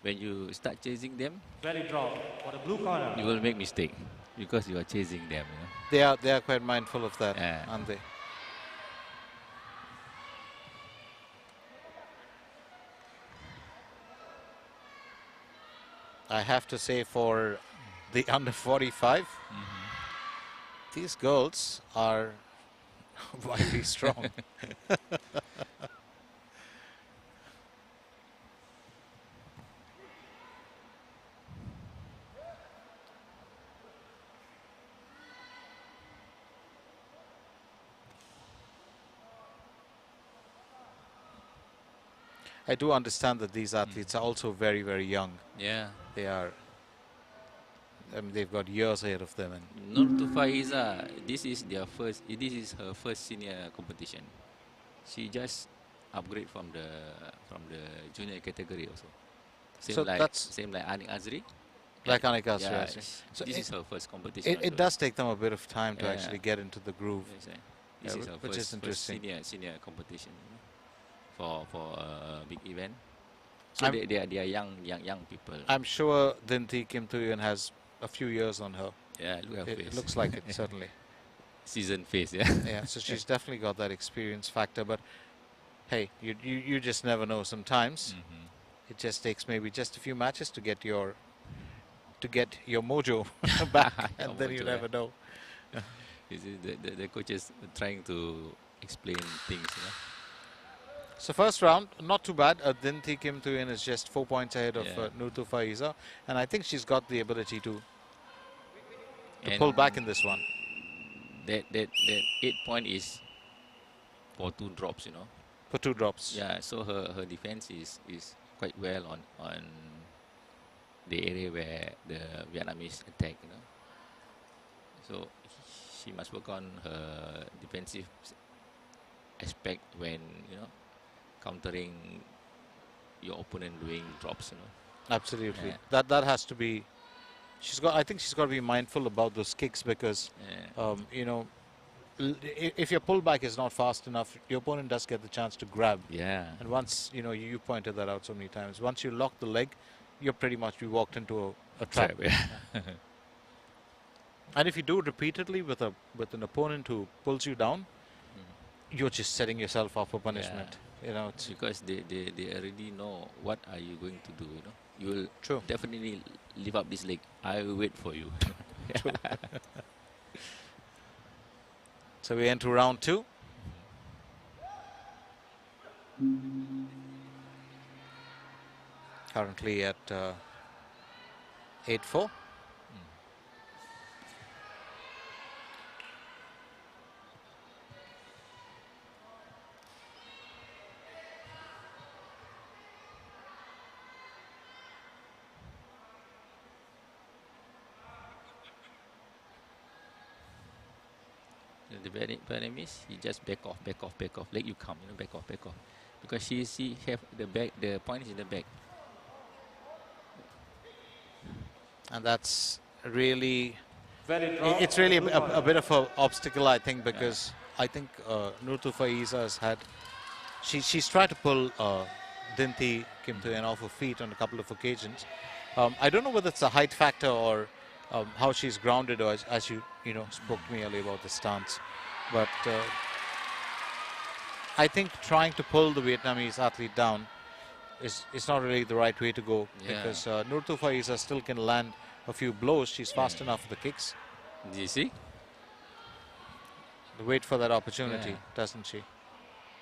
When you start chasing them, Very draw for the blue corner. you will make mistake because you are chasing them, you know. They are quite mindful of that, Yeah. aren't they? I have to say, for the under 45, these girls are widely strong. I do understand that these athletes are also very, very young. Yeah. They are, I mean, they've got years ahead of them. And Nur Faiza, this is her first senior competition. She just upgrade from the junior category also. So that's Same like Anik Azri. like Anika Yeah, says. So this is her first competition. it also. does take them a bit of time to Yeah. actually get into the groove. Yes, Yeah, this is her which is first interesting. senior competition, you know, for a big event. So I'm- they are young people. I'm sure Dinti Kim Thuyen has a few years on her. Yeah, look at her It face. looks like it, certainly. Seasoned face, yeah. Yeah, so she's definitely got that experience factor. But hey, you just never know sometimes. It just takes maybe just a few matches to get your mojo back, and then you mojo, never know. This is the coaches trying to explain things, you know. So first round, not too bad. Dinti Kim Thuyen is just 4 points ahead of Yeah. Nurtu Faiza, and I think she's got the ability to And pull back in this one. That 8 point is for 2 drops, you know. For 2 drops. Yeah, so her defense is quite well on the area where the Vietnamese attack, you know. So she must work on her defensive aspect when, you know, countering your opponent doing drops, you know. Absolutely. Yeah. That has to be. I think she's got to be mindful about those kicks, because Yeah. you know, if your pullback is not fast enough, your opponent does get the chance to grab. Yeah. And once, you know, you pointed that out so many times, once you lock the leg, you're pretty much walked into a trap. Yeah. And if you do it repeatedly with an opponent who pulls you down, you're just setting yourself up for punishment. You know, it's Because they already know what are you going to do, you know. You will true. definitely lift up this leg. I will wait for you. So we enter round 2. Currently at 8-4. The Vietnamese, he just back off. Let you come, you know, back off. Because she have the point is in the back. And that's really, Very draw. it's really a bit of an obstacle, I think, because I think Nurtu Faiza has had, she's tried to pull Dinti Kim Thuyen off her feet on a couple of occasions. I don't know whether it's a height factor or how she's grounded, or as you spoke to me earlier about the stance. But I think trying to pull the Vietnamese athlete down is not really the right way to go, Yeah. because Nurtu Faiza still can land a few blows. She's fast enough for the kicks. Do you see? Wait for that opportunity, Yeah. doesn't she?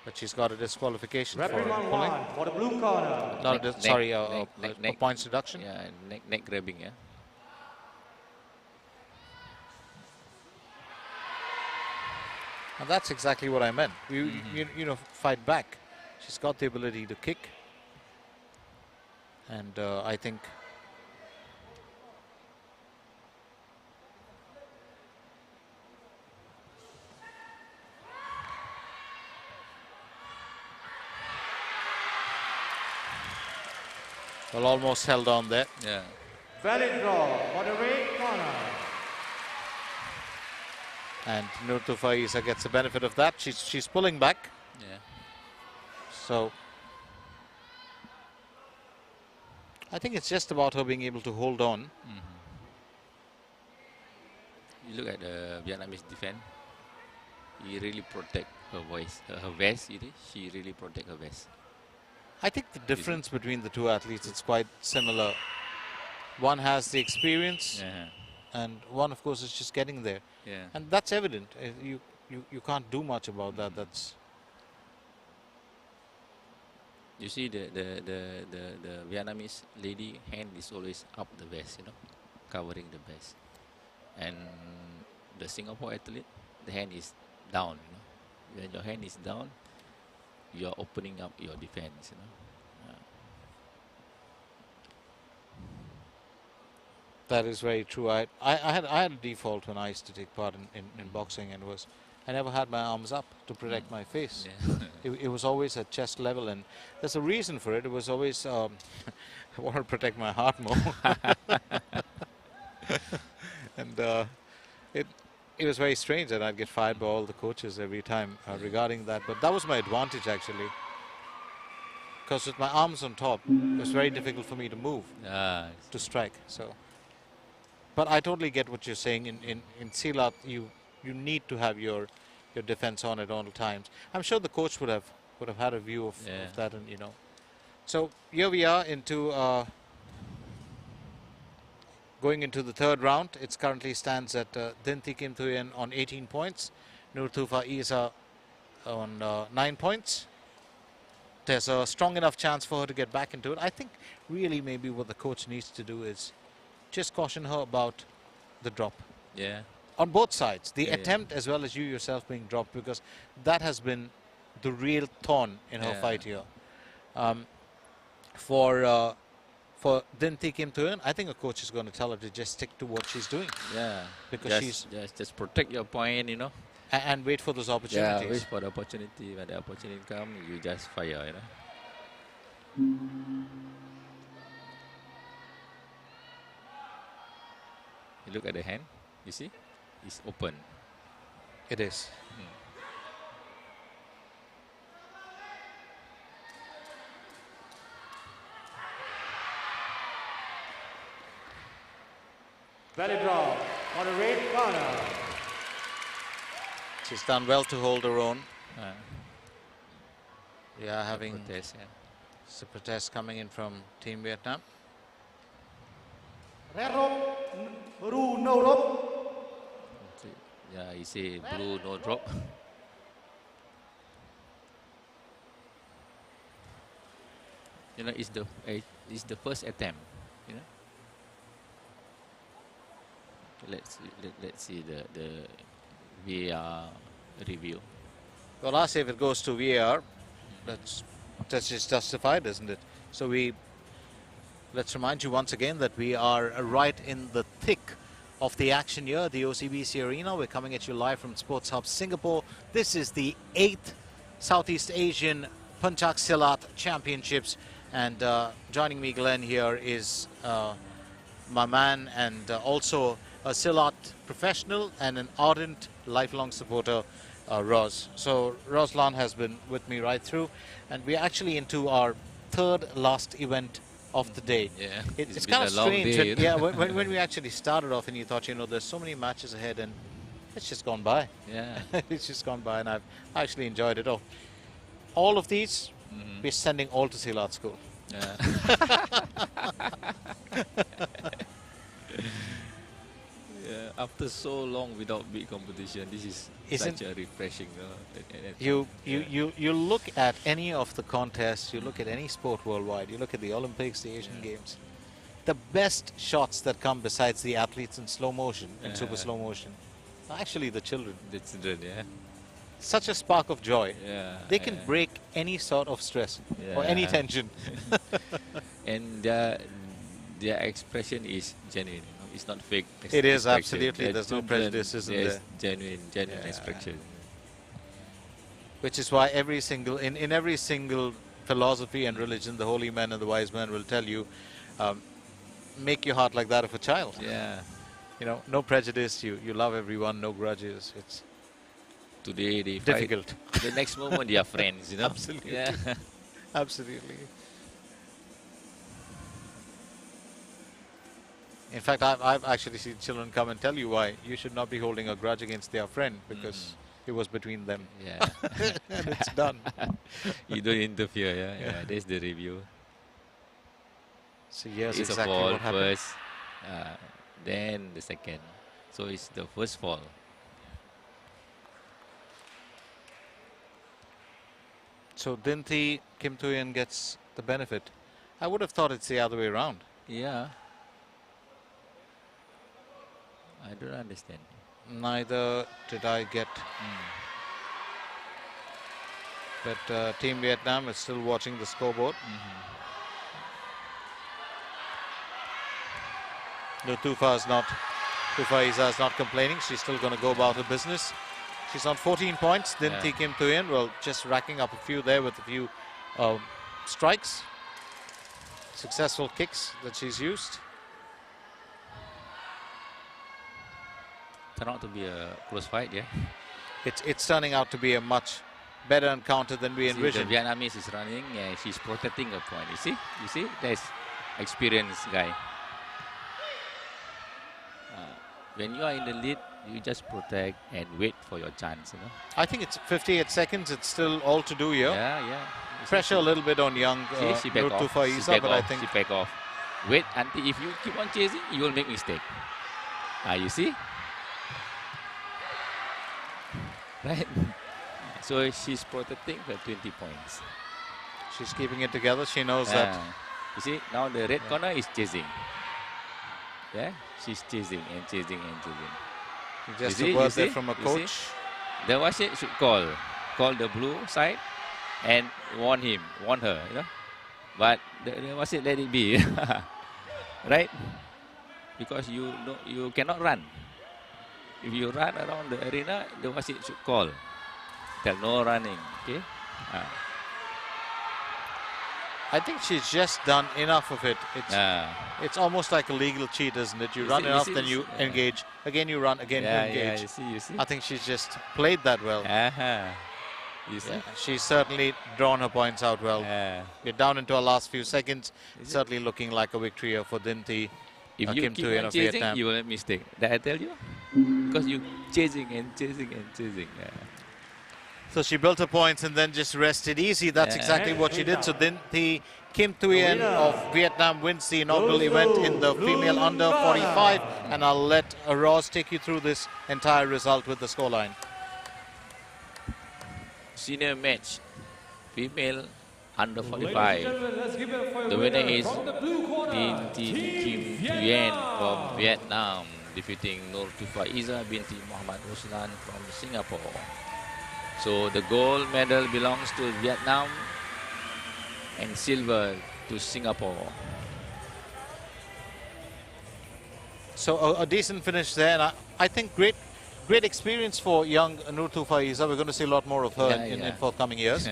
But she's got a disqualification for Referee pulling. 1-1 for the blue corner. Not a sorry, neck. a points deduction. Yeah, neck grabbing, yeah. And that's exactly what I meant. You know, fight back. She's got the ability to kick. And I think well, almost held on there. Yeah. Valid draw for the red corner. And Nur Faiza gets the benefit of that. She's pulling back. Yeah. So I think it's just about her being able to hold on. You look at the Vietnamese defense. He really protect her voice, her vest. She really protect her vest. I think the difference between the two athletes is quite similar. One has the experience, and one, of course, is just getting there. Yeah. And that's evident. You can't do much about that. That's You see the Vietnamese lady hand is always up the vest, covering the vest. And the Singapore athlete, the hand is down, When your hand is down, you're opening up your defense, That is very true. I had a default when I used to take part in boxing, and I never had my arms up to protect my face. Yeah. It was always at chest level, and there's a reason for it. It was always I want to protect my heart more, and it was very strange that I'd get fired by all the coaches every time regarding that. But that was my advantage, actually, because with my arms on top, it was very difficult for me to move to strike. So. But I totally get what you're saying. In Silat, you need to have your defense on at all times. I'm sure the coach would have had a view of that, and So here we are into going into the third round. It currently stands at Dinti Kim Thuyen on 18 points, Nur Faiza on 9 points. There's a strong enough chance for her to get back into it. I think really maybe what the coach needs to do is just caution her about the drop. Yeah. On both sides, the attempt as well as you yourself being dropped, because that has been the real thorn in her fight here. For Dinti Kim Thuyen, I think a coach is going to tell her to just stick to what she's doing. Yeah. Because just protect your point, and wait for those opportunities. Yeah, wait for the opportunity. When the opportunity comes, you just fire, You look at the hand, you see? It's open. It is. Valid draw for the red corner. She's done well to hold her own. We are having a protest coming in from Team Vietnam. Red rope, blue no rope. Yeah, you see blue no drop. It's the first attempt. Let's see the VAR review. Well, I'll say if it goes to VAR, that's just justified, isn't it? So let's remind you once again that we are right in the thick of the action here at the OCBC Arena. We're coming at you live from Sports Hub Singapore. This is the 8th Southeast Asian Pencak Silat Championships, and joining me, Glenn, here is my man and also a Silat professional and an ardent lifelong supporter, Roz. So Roslan has been with me right through, and we're actually into our third last event of the day. Yeah, it's kind of strange. When we actually started off, and you thought, there's so many matches ahead, and it's just gone by. Yeah, it's just gone by, and I've actually enjoyed it all. All of these, we're sending all to Silat School. Yeah, after so long without big competition, this is such a refreshing. You look at any of the contests, you look at any sport worldwide, you look at the Olympics, the Asian Games, the best shots that come besides the athletes in slow motion, in super slow motion, are actually the children. The children, Such a spark of joy. Yeah, They can break any sort of stress or any tension. and their expression is genuine. You know? It's not fake. It is expression. absolutely. The There's no children, prejudice, isn't there's there? genuine expression. Which is why in every single philosophy and religion, the holy man and the wise man will tell you, make your heart like that of a child. Yeah. You know, no prejudice. You love everyone, no grudges. It's Today they difficult. fight. The next moment they are friends. You know. Absolutely. Yeah. Absolutely. In fact, I've actually seen children come and tell you why you should not be holding a grudge against their friend because it was between them. Yeah. And it's done. You don't interfere. Yeah. That's the review. So yes, It's exactly a fall what happened. first, then the second. So it's the first fall. So Dinti Kim Tuyen gets the benefit. I would have thought it's the other way around. Yeah. I don't understand. Neither did I get. But Team Vietnam is still watching the scoreboard. No, Tufa Isa is not complaining. She's still going to go about her business. She's on 14 points. Dinti Kim Tuyen, well, just racking up a few there with a few strikes. Successful kicks that she's used. Turned out to be a close fight, yeah. It's turning out to be a much better encounter than we See, envisioned. the Vietnamese is running, she's protecting a point. You see, there's experienced guy. When you are in the lead, you just protect and wait for your chance, you know. I think it's 58 seconds. It's still all to do here. Yeah. You Pressure a little bit on young she back off. Tufa She Isa, back but I off. think She back off. Wait until if you keep on chasing, you will make mistake. You see? Right? So she's protecting her 20 points. she's keeping it together. She knows that. You see, now the red corner is chasing. Yeah, she's chasing and chasing and chasing. Just You a word see? there from a You coach. see? The Wasit should call the blue side and warn her, you know. But the Wasit let it be, right? Because you cannot run. If you run around the arena, the Wasit should call. Tell no running, okay? I think she's just done enough of it. It's almost like a legal cheat, isn't it? You run enough, then you engage. Again you run, again you engage. You see. I think she's just played that well. You see? Yeah, she's certainly drawn her points out well. We're down into our last few seconds. Certainly looking like a victory here for Dinti If you Kim keep Tuyen on of chasing, Vietnam. you will make mistake. That I tell you? Because you chasing and chasing and chasing. So she built her points and then just rested easy. That's exactly what she did. So Dinti Kim Tuyen of Vietnam wins the inaugural event in the female under 45. And I'll let Ross take you through this entire result with the scoreline. Senior match, female under 45. The winner is Dinti Kim Tuyen from Vietnam, defeating Nur Tufa Iza binti Muhammad Ruslan from Singapore. So the gold medal belongs to Vietnam and silver to Singapore. So a decent finish there. And I think great experience for young Nur Tufa Iza. We're going to see a lot more of her in forthcoming years.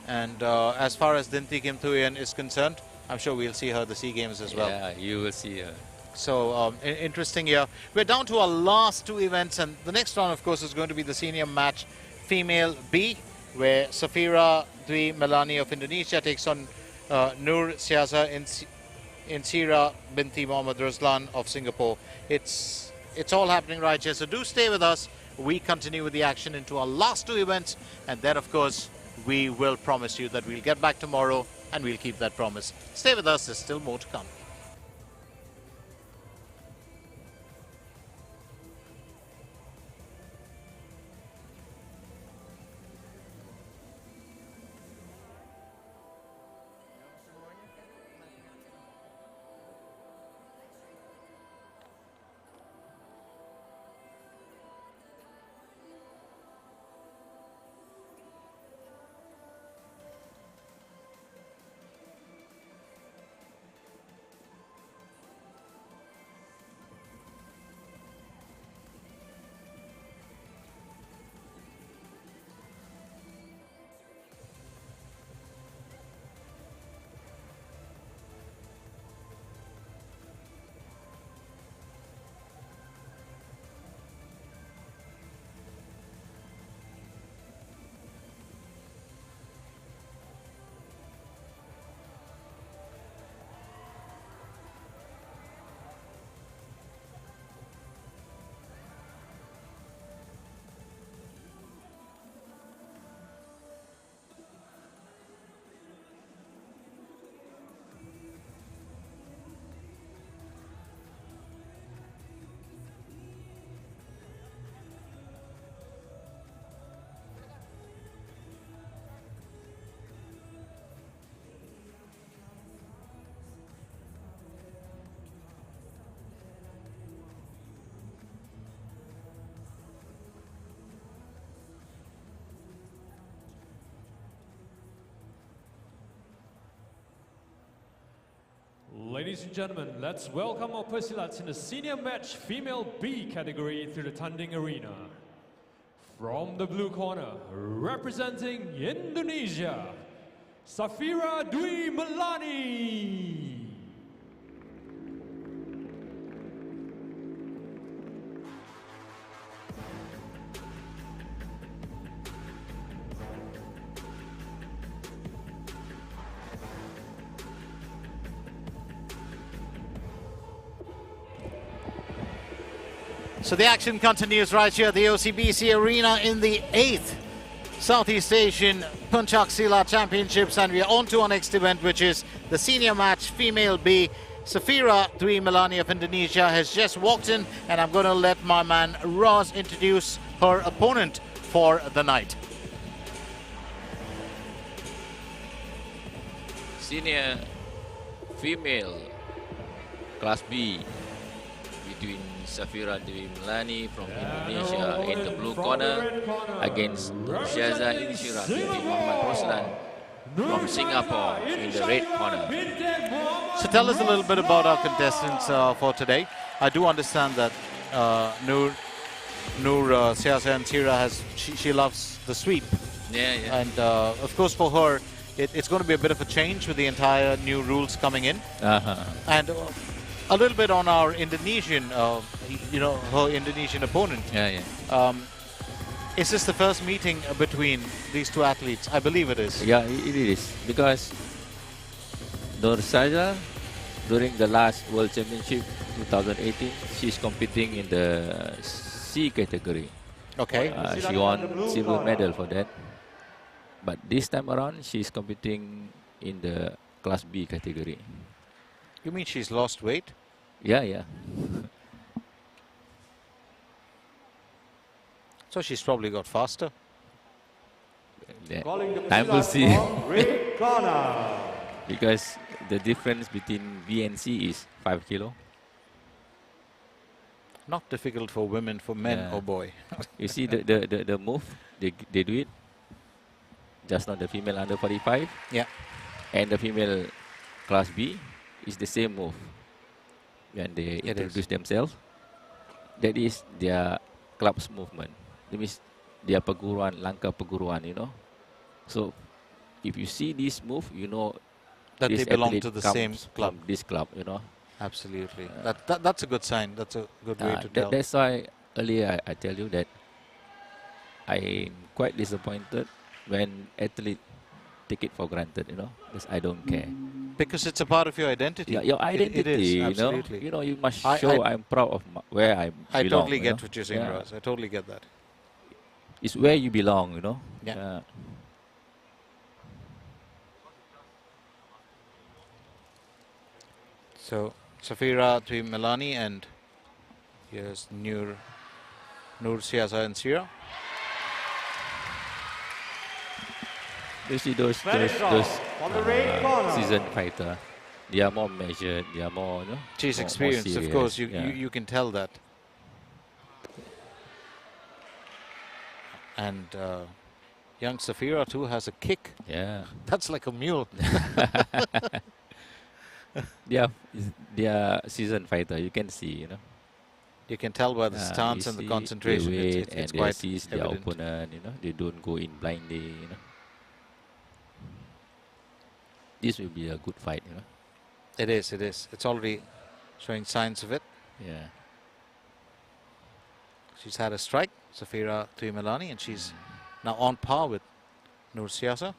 And as far as Dinti Kim Tuyen is concerned, I'm sure we'll see her at the SEA Games as well. Yeah, you will see her. So interesting year. We're down to our last two events, and the next round, of course, is going to be the senior match, female B, where Safira Dwi Melani of Indonesia takes on Nur Siaza Insira binti Muhammad Ruslan of Singapore. It's all happening right here, so do stay with us. We continue with the action into our last two events, and then, of course, we will promise you that we'll get back tomorrow, and we'll keep that promise. Stay with us, there's still more to come. Ladies and gentlemen, let's welcome our Persilats in the senior match female B category to the Tanding Arena. From the blue corner, representing Indonesia, Safira Dwi Melani. So the action continues right here at the OCBC Arena in the 8th Southeast Asian Pencak Silat Championships, and we are on to our next event, which is the senior match female B. Safira Dwi Melani of Indonesia has just walked in, and I'm going to let my man Roz introduce her opponent for the night. Senior female Class B between Safira Dwi Melani from Indonesia in the blue corner against Syaza Insyirah binti Muhammad Roslan from Singapore in the red corner. So tell us a little bit about our contestants for today. I do understand that Noor Syaza Insyirah she loves the sweep. Yeah, yeah. And of course for her it's going to be a bit of a change with the entire new rules coming in. And a little bit on our Indonesian, her Indonesian opponent. Yeah, yeah. Is this the first meeting between these two athletes? I believe it is. Yeah, it is, because Noor Syaza, during the last World Championship 2018, she's competing in the C category. Okay. She won silver medal for that. But this time around, she's competing in the Class B category. You mean she's lost weight? Yeah, yeah. So she's probably got faster. Yeah. Calling the Time will Silat see. from red corner. Because the difference between B and C is 5 kilo. Not difficult for women, for men, Yeah. oh boy. You see the move, they do it. Just not the female under 45. Yeah. And the female Class B is the same move. When they introduce themselves, that is their club's movement. That means their perguruan, langkah perguruan, you know. So if you see this move, you know That this they belong athlete to the comes same club. from this club, you know. Absolutely. That's a good sign. That's a good way to tell. That's why earlier I tell you that I'm quite disappointed when athletes take it for granted, you know, because I don't care. Because it's a part of your identity. Yeah, your identity, It is, you know. absolutely. You know, you must show I'm proud of where I belong. I totally you get know. what you're saying, Yeah. Roz. I totally get that. It's where you belong, you know. Yeah. So Safira Dwi Melani and here's Noor Syaza Insyirah. You see those Very strong on the red corner. seasoned fighter, they are more measured, they are more, you know. She's more experienced, of serious. course. Yeah. You can tell that. And young Safira too has a kick. Yeah. That's like a mule. They are seasoned fighter. You can see, you know. You can tell by the You stance and the see concentration. they wait It's and they quite assist their evident. opponent, you know. They don't go in blindly, you know. This will be a good fight, you know. It is. It is. It's already showing signs of it. Yeah. She's had a strike, Safira Dwi Melani, and she's now on par with Noor Syaza.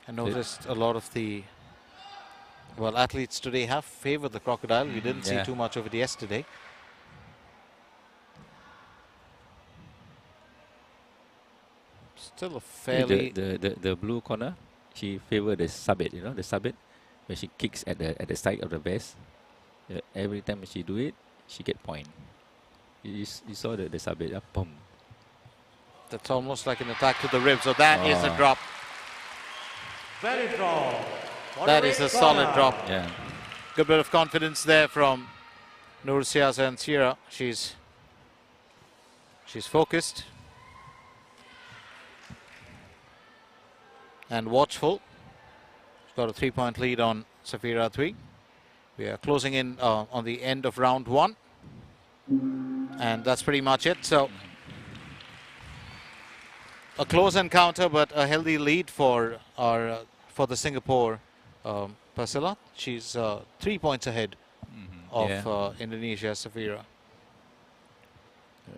I noticed a lot of the athletes today have favored the crocodile. We didn't see Yeah. too much of it yesterday. Still a fairly The blue corner, she favored the sabit, you know, the sabit, when she kicks at the side of the vest. Every time she do it, she get point. You saw the sabit, boom. that's almost like an attack to the ribs. So that is a Oh. drop. Very strong. On That the is a red solid corner. drop. Yeah. Good bit of confidence there from Nur Siaza and Sierra. She's focused and watchful. She's got a 3-point lead on Safira 3. We are closing in on the end of round 1. And that's pretty much it. So a close encounter, but a healthy lead for the Singapore Pencak. She's 3 points ahead of Indonesia Safira.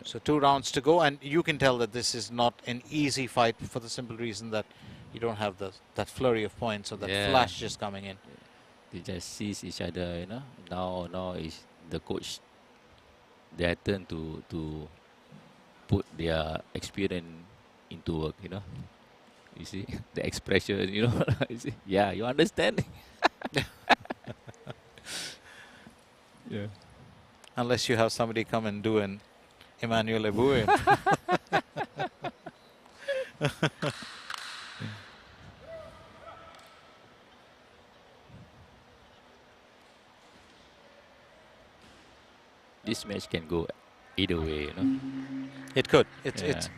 So 2 rounds to go, and you can tell that this is not an easy fight for the simple reason that you don't have that flurry of points or that flash just coming in. They just sees each other, you know. Now is the coach their turn to put their experience into work, you know. You see the expression, you know. You see? Yeah, you understand. Yeah. Unless you have somebody come and do an Emmanuel Eboué. This match can go either way, you know. It could. It's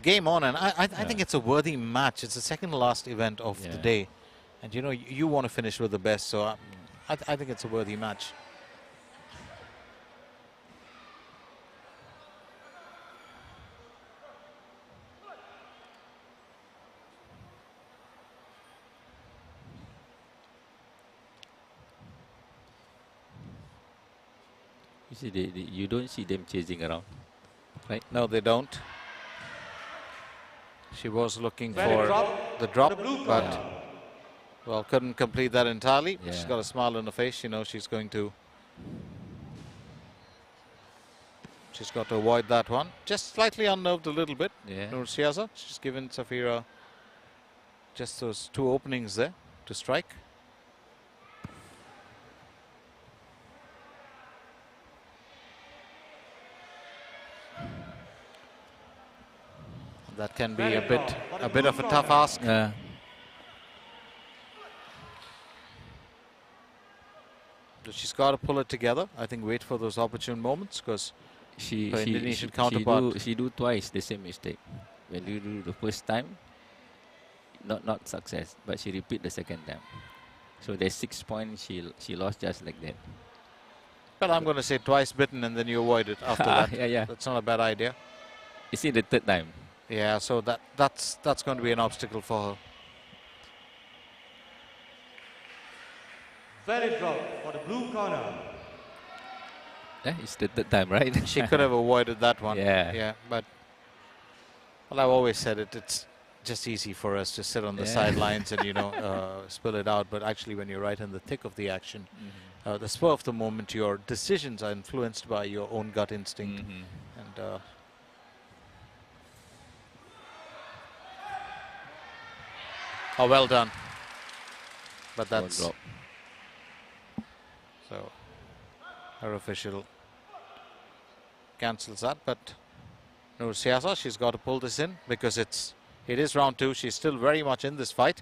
game on, and I think it's a worthy match. It's the second last event of the day, and you know you want to finish with the best. So I think it's a worthy match. You see, you don't see them chasing around, right? No, they don't. She was looking Very for drop the drop, for the blue but corner. well, couldn't complete that entirely. Yeah. She's got a smile on her face. You know she's going to. She's got to avoid that one. Just slightly unnerved a little bit. Yeah. Nur Siaza. She's given Safira just those 2 openings there to strike. That can be a bit of a tough ask. Yeah. But she's got to pull it together. I think wait for those opportune moments, because her Indonesian counterpart. She do twice the same mistake. When you do the first time, not success, but she repeat the second time. So there's 6 points she lost just like that. But I'm going to say twice bitten and then you avoid it after that. Yeah. That's not a bad idea. You see the third time. Yeah, so that's going to be an obstacle for her. Very drop for the blue corner. It's the third time, right? She could have avoided that one. Yeah. But well, I've always said it's just easy for us to sit on the sidelines and spill it out. But actually, when you're right in the thick of the action, the spur of the moment, your decisions are influenced by your own gut instinct. And oh, well done. But that's drop. So our official cancels that. But Nur Siaza, she's got to pull this in because it is round 2. She's still very much in this fight.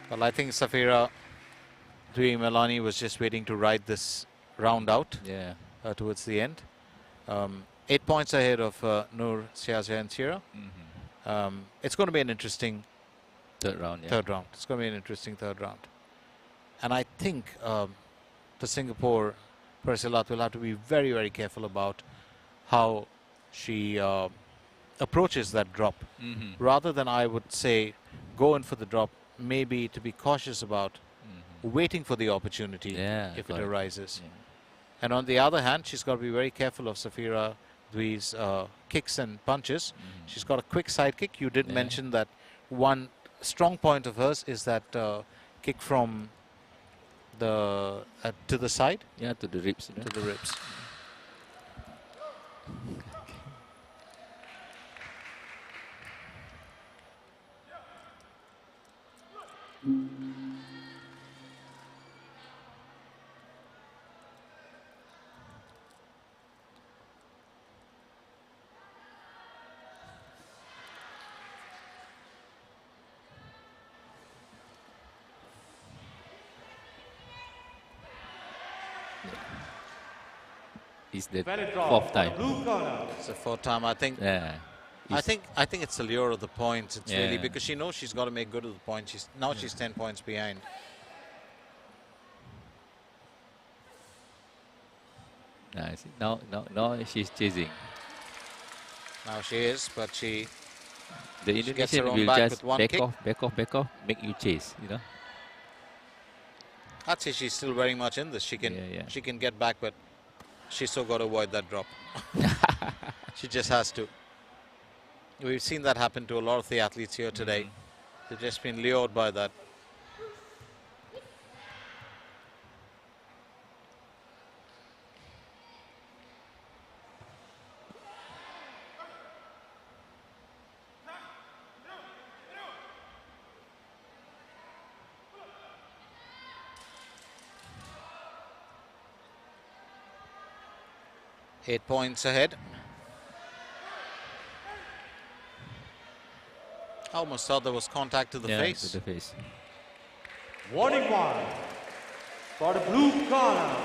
Well, I think Safira Dwi Melani was just waiting to ride this round out towards the end. 8 points ahead of Nur Siaza and Sierra. It's going to be an interesting third round. It's going to be an interesting third round. And I think the Singapore Pencak Silat will have to be very, very careful about how she approaches that drop. Rather than, I would say, go in for the drop, maybe to be cautious about waiting for the opportunity if it arises. And on the other hand, she's got to be very careful of Safira Dwi's kicks and punches. She's got a quick side kick. You did mention that one strong point of hers is that kick from the to the side. Yeah, to the ribs. To the ribs. It's the Valid draw fourth for the time. blue corner. It's the fourth time. I think. Yeah. I think it's the lure of the points. It's really Yeah. because she knows she's got to make good of the points. She's 10 points behind. Now she's chasing. Now she is, but The She gets her Indonesian own will back just with one kick. back off, make you chase. I'd say she's still very much in this. She can get back, but she's so got to avoid that drop. She just has to. We've seen that happen to a lot of the athletes here today. They've just been lured by that. Eight points ahead. I almost thought there was contact to the face. To the face. Warning one for the blue corner.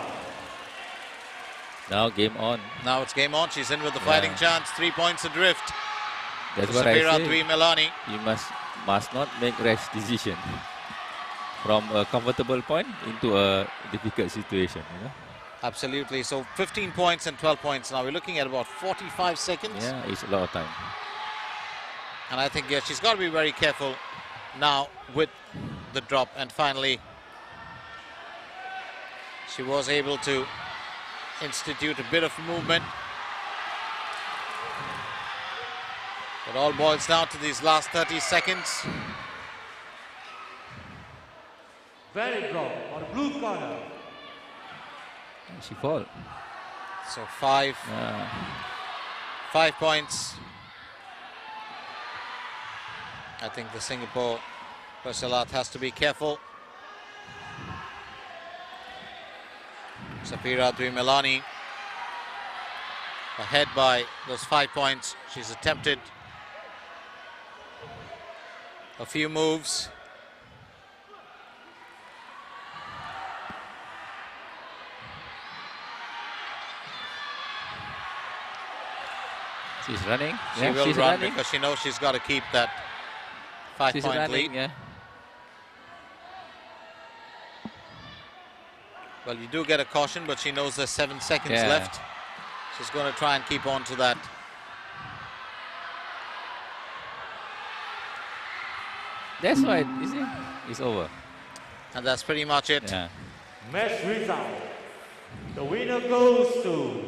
Now game on. Now it's game on. She's in with the fighting chance. 3 points adrift. That's what I Safira say. Dwi Melani. You must not make rash decision from a comfortable point into a difficult situation. Absolutely. So 15 points and 12 points. Now we're looking at about 45 seconds. Yeah, it's a lot of time. And I think, she's got to be very careful now with the drop. And finally, she was able to institute a bit of movement. It all boils down to these last 30 seconds. Valid draw for the blue corner. She fall. So 5 points. I think the Singapore Pencak has to be careful. Safira Dwi Melani ahead by those 5 points. She's attempted a few moves. She's running. She will she's run running. because she knows she's got to keep that She's 5-point running. lead. Yeah. Well, you do get a caution, but she knows there's 7 seconds Yeah. left. She's going to try and keep on to that. That's why it's over. And that's pretty much it. Yeah. Match result. The winner goes to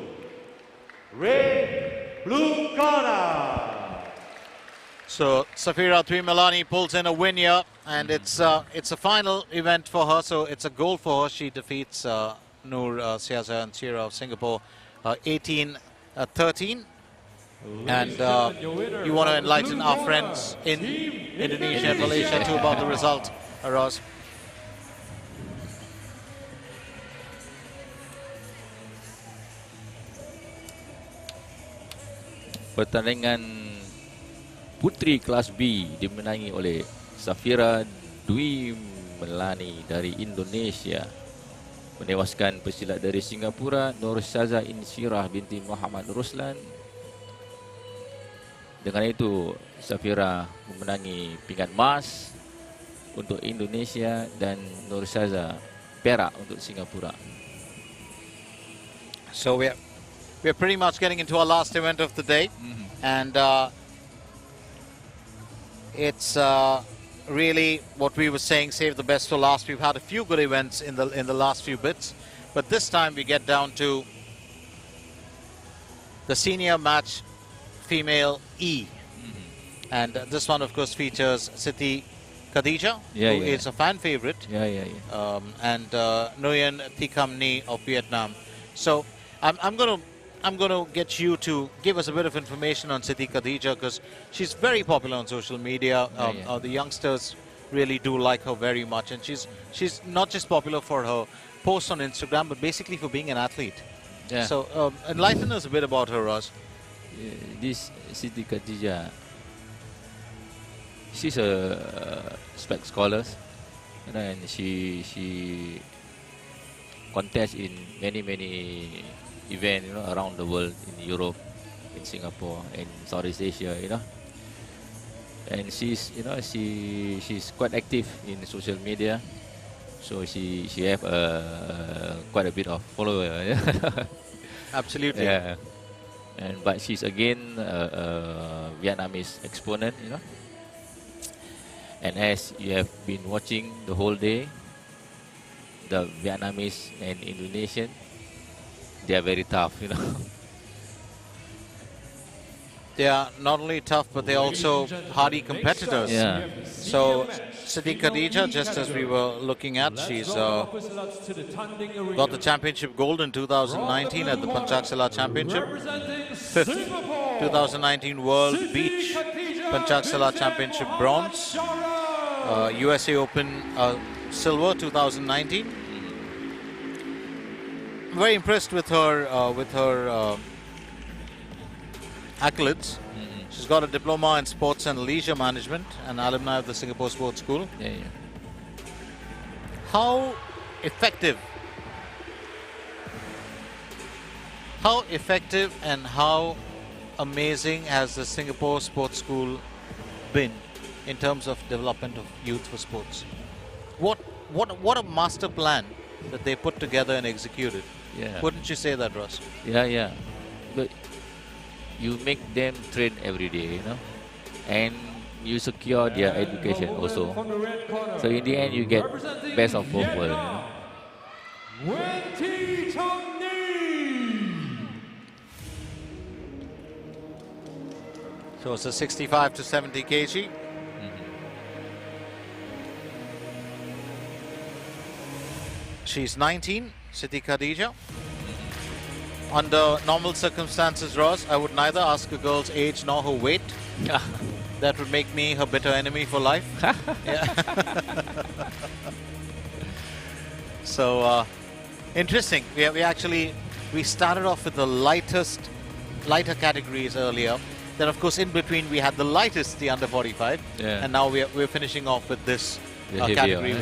red blue corner. So Safira Dwi Melani pulls in a win here, and it's a final event for her, so it's a goal for her. She defeats Noor Siaza and Sira of Singapore 18-13. And you want to enlighten our friends in Indonesia and Malaysia too about the result, Ros? Pertandingan putri kelas B dimenangi oleh Safira Dwi Melani dari Indonesia, menewaskan pesilat dari Singapura Nur Saza Insyirah binti Muhammad Ruslan. Dengan itu Safira memenangi pingat emas untuk Indonesia dan Nur Saza perak untuk Singapura. So we're pretty much getting into our last event of the day, and it's really what we were saying, save the best for last. We've had a few good events in the last few bits, but this time we get down to the senior match, female E, and this one of course features Siti Khadija, who is a fan favorite, and Nguyen Thi Kham Ni of Vietnam. So I'm going to get you to give us a bit of information on Siti Khadija, because she's very popular on social media. The youngsters really do like her very much, and she's not just popular for her posts on Instagram, but basically for being an athlete. Yeah. So enlighten us a bit about her, Ross. This Siti Khadija, she's a spec scholar, and she contest in many events, you know, around the world, in Europe, in Singapore, in Southeast Asia, you know. And she's, you know, she's quite active in social media, so she have quite a bit of follower. Absolutely. Yeah. And but she's again a Vietnamese exponent, you know. And as you have been watching the whole day, the Vietnamese and Indonesian, they are very tough, you know. They are not only tough, but they're also hardy competitors. Yeah. So Siti Khadija, just as we were looking at, she's got the championship gold in 2019 at the Pencak Silat Championship. 5th 2019 World Beach Pencak Silat Championship bronze. USA Open silver 2019. Very impressed with her accolades. She's got a diploma in sports and leisure management, an alumni of the Singapore Sports School. Yeah. How effective and how amazing has the Singapore Sports School been in terms of development of youth for sports? What a master plan that they put together and executed. Yeah. Wouldn't you say that, Ross? Yeah. But you make them train every day, you know, and you secure their education also. So in the end, you get best of both worlds, you know. So it's a 65 to 70 kg. She's 19, Siti Khadija. Under normal circumstances, Ross, I would neither ask a girl's age nor her weight. That would make me her bitter enemy for life. So interesting. We started off with the lighter categories earlier. Then, of course, in between we had the lightest, the under 45, and now we're finishing off with this category,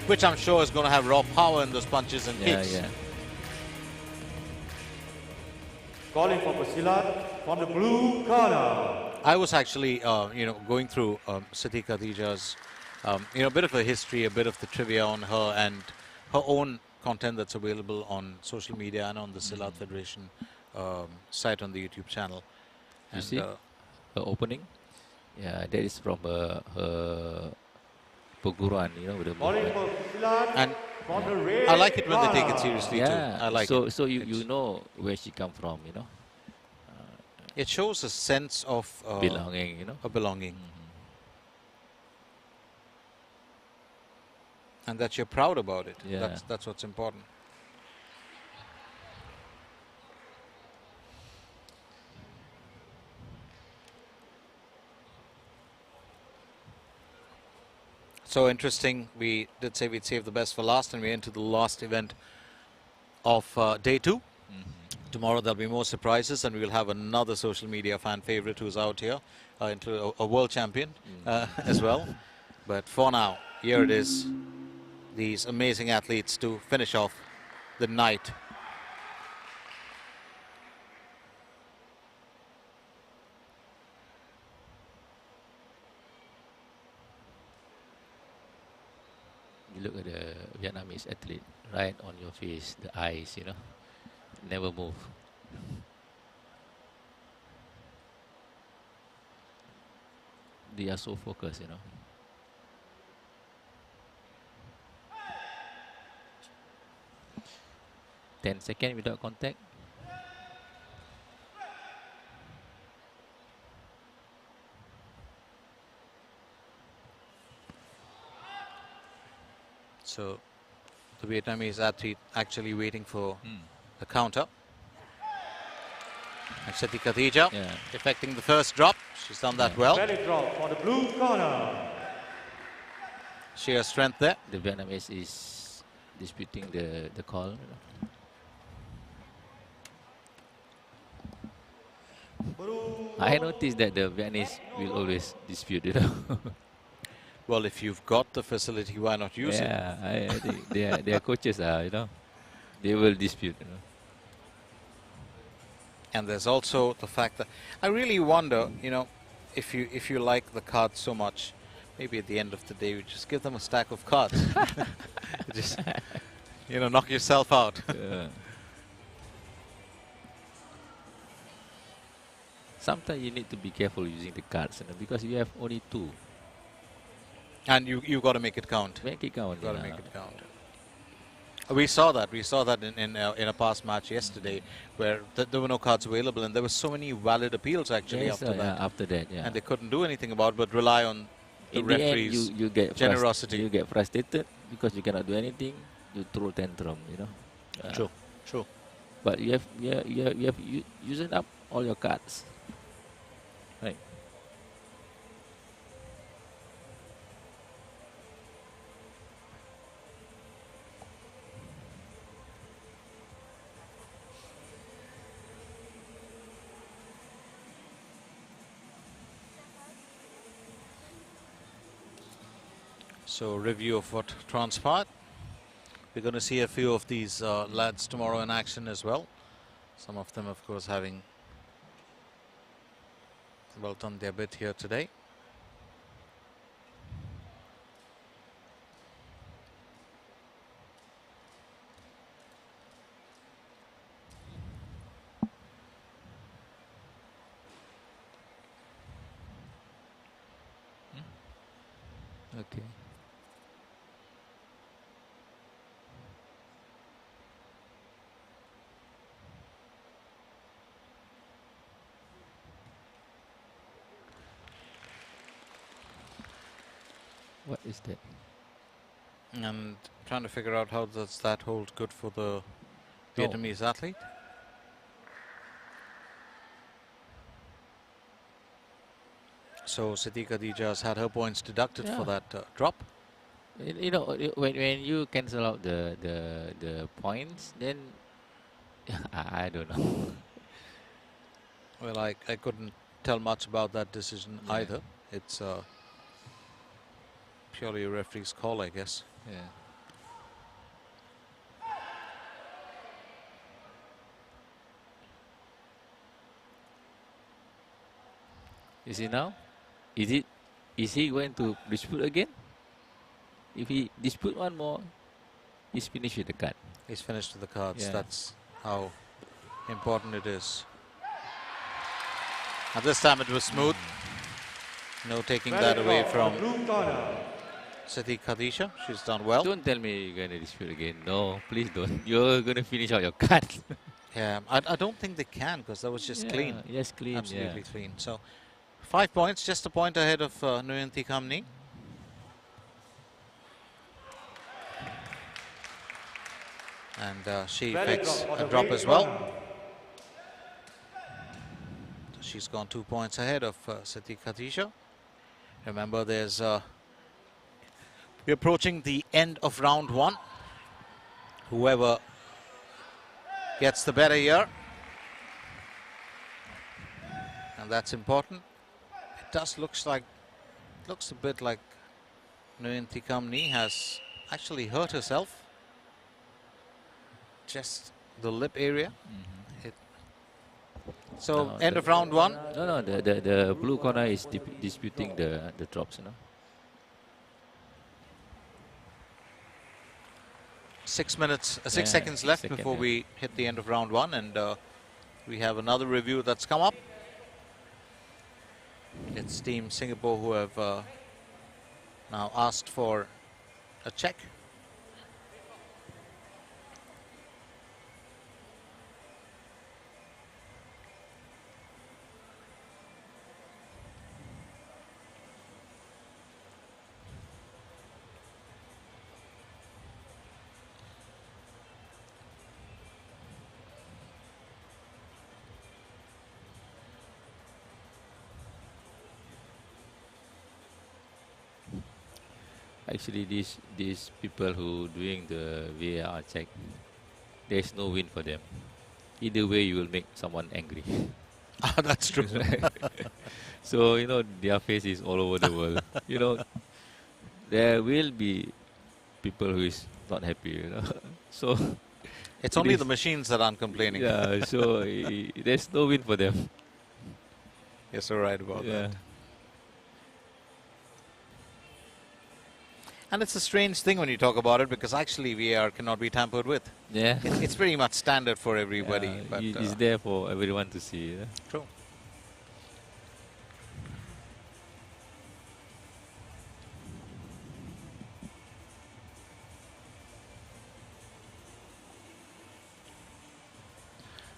which I'm sure is going to have raw power in those punches and kicks. Yeah. Calling for Silat from the blue corner. I was actually, going through Siti Khadija's, a bit of a history, a bit of the trivia on her and her own content that's available on social media and on the Silat Federation site on the YouTube channel. You see her opening? Yeah, that is from her perguruan, you know, with the Calling for Silat and from the red I like it when they take it corner. seriously too. I like so it. So you know where she come from, you know. It shows a sense of Belonging, you know. a belonging. And that you're proud about it. Yeah. That's what's important. So interesting. We did say we'd save the best for last, and we're into the last event of day 2. Tomorrow there'll be more surprises, and we'll have another social media fan favorite who's out here, into a world champion as well. But for now, here it is. These amazing athletes to finish off the night. You look at the Vietnamese athlete, right on your face, the eyes, you know, never move. They are so focused, you know. Ten seconds without contact. So the Vietnamese athlete actually waiting for the counter. And Siti Khadija effecting the first drop. She's done that well. Belly drop on the blue corner. Sheer strength there. The Vietnamese is disputing the call, you know. I noticed that the Vietnamese will always dispute, you know. Well, if you've got the facility, why not use it? Yeah, I think their coaches are, they will dispute, And there's also the fact that I really wonder, if you like the cards so much, maybe at the end of the day, you just give them a stack of cards. Just, knock yourself out. Sometimes you need to be careful using the cards, because you have only 2. And you got to make it count. Make it count. Got to make it count. We saw that. We saw that in a past match yesterday, where there were no cards available, and there were so many valid appeals actually Yes, after that, and they couldn't do anything about it, but rely on the in the referees' end, you get generosity. You get frustrated because you cannot do anything. You throw tantrum, True. But you have used up all your cards, right? So review of what transpired. We're going to see a few of these lads tomorrow in action as well. Some of them, of course, having well done their bit here today. Okay. What is that? And trying to figure out how does that hold good for the Vietnamese athlete. So Siti Khadija has had her points deducted for that drop. When you cancel out the points, then I don't know. Well, I couldn't tell much about that decision either. It's purely a referee's call, I guess. Yeah. You see now? Is he going to dispute again? If he dispute one more, he's finished with the card. He's finished with the cards. Yeah. That's how important it is. And this time it was smooth. No taking that away from Siti Khadija. She's done well. Don't tell me you're going to dispute again. No, please don't. You're going to finish out your card. Yeah, I don't think they can, because that was just clean. Yes, clean. Absolutely clean. So 5 points, just a point ahead of Nuyanti Kamni. And she effects a drop as well. So she's gone 2 points ahead of Siti Khadija. Remember, we're approaching the end of round 1. Whoever gets the better here, and that's important. It does looks a bit like Nuyanti Kamni has actually hurt herself. Just the lip area. So end of round 1. No, the blue corner is disputing the drops, 6 seconds left before we hit the end of round 1, and we have another review that's come up. It's Team Singapore who have now asked for a check. Actually, these people who doing the VAR check, there's no win for them. Either way, you will make someone angry. That's true. So their face is all over the world. there will be people who is not happy, you know. So It's it only is- the machines that aren't complaining. yeah, so there's no win for them. Yes, you're right about Yeah. that. And it's a strange thing when you talk about it, because actually VAR cannot be tampered with. Yeah. It's pretty much standard for everybody. Yeah, But it's there for everyone to see. Yeah. true.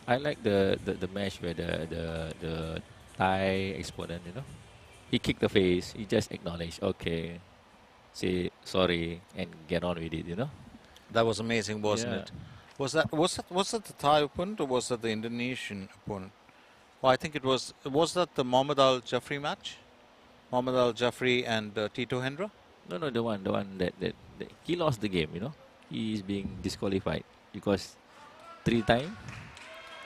I like the match where the Thai exponent, you know, he kicked the face, he just acknowledged, okay, say sorry and get on with it, you know. That was amazing, wasn't Yeah. it? Was that the Thai opponent, or was that the Indonesian opponent? Well, I think it was. Was that the Mohammad Al Jafri match? Mohammad Al Jafri and Tito Hendra? No, the one that he lost the game, you know. He is being disqualified because 3 times.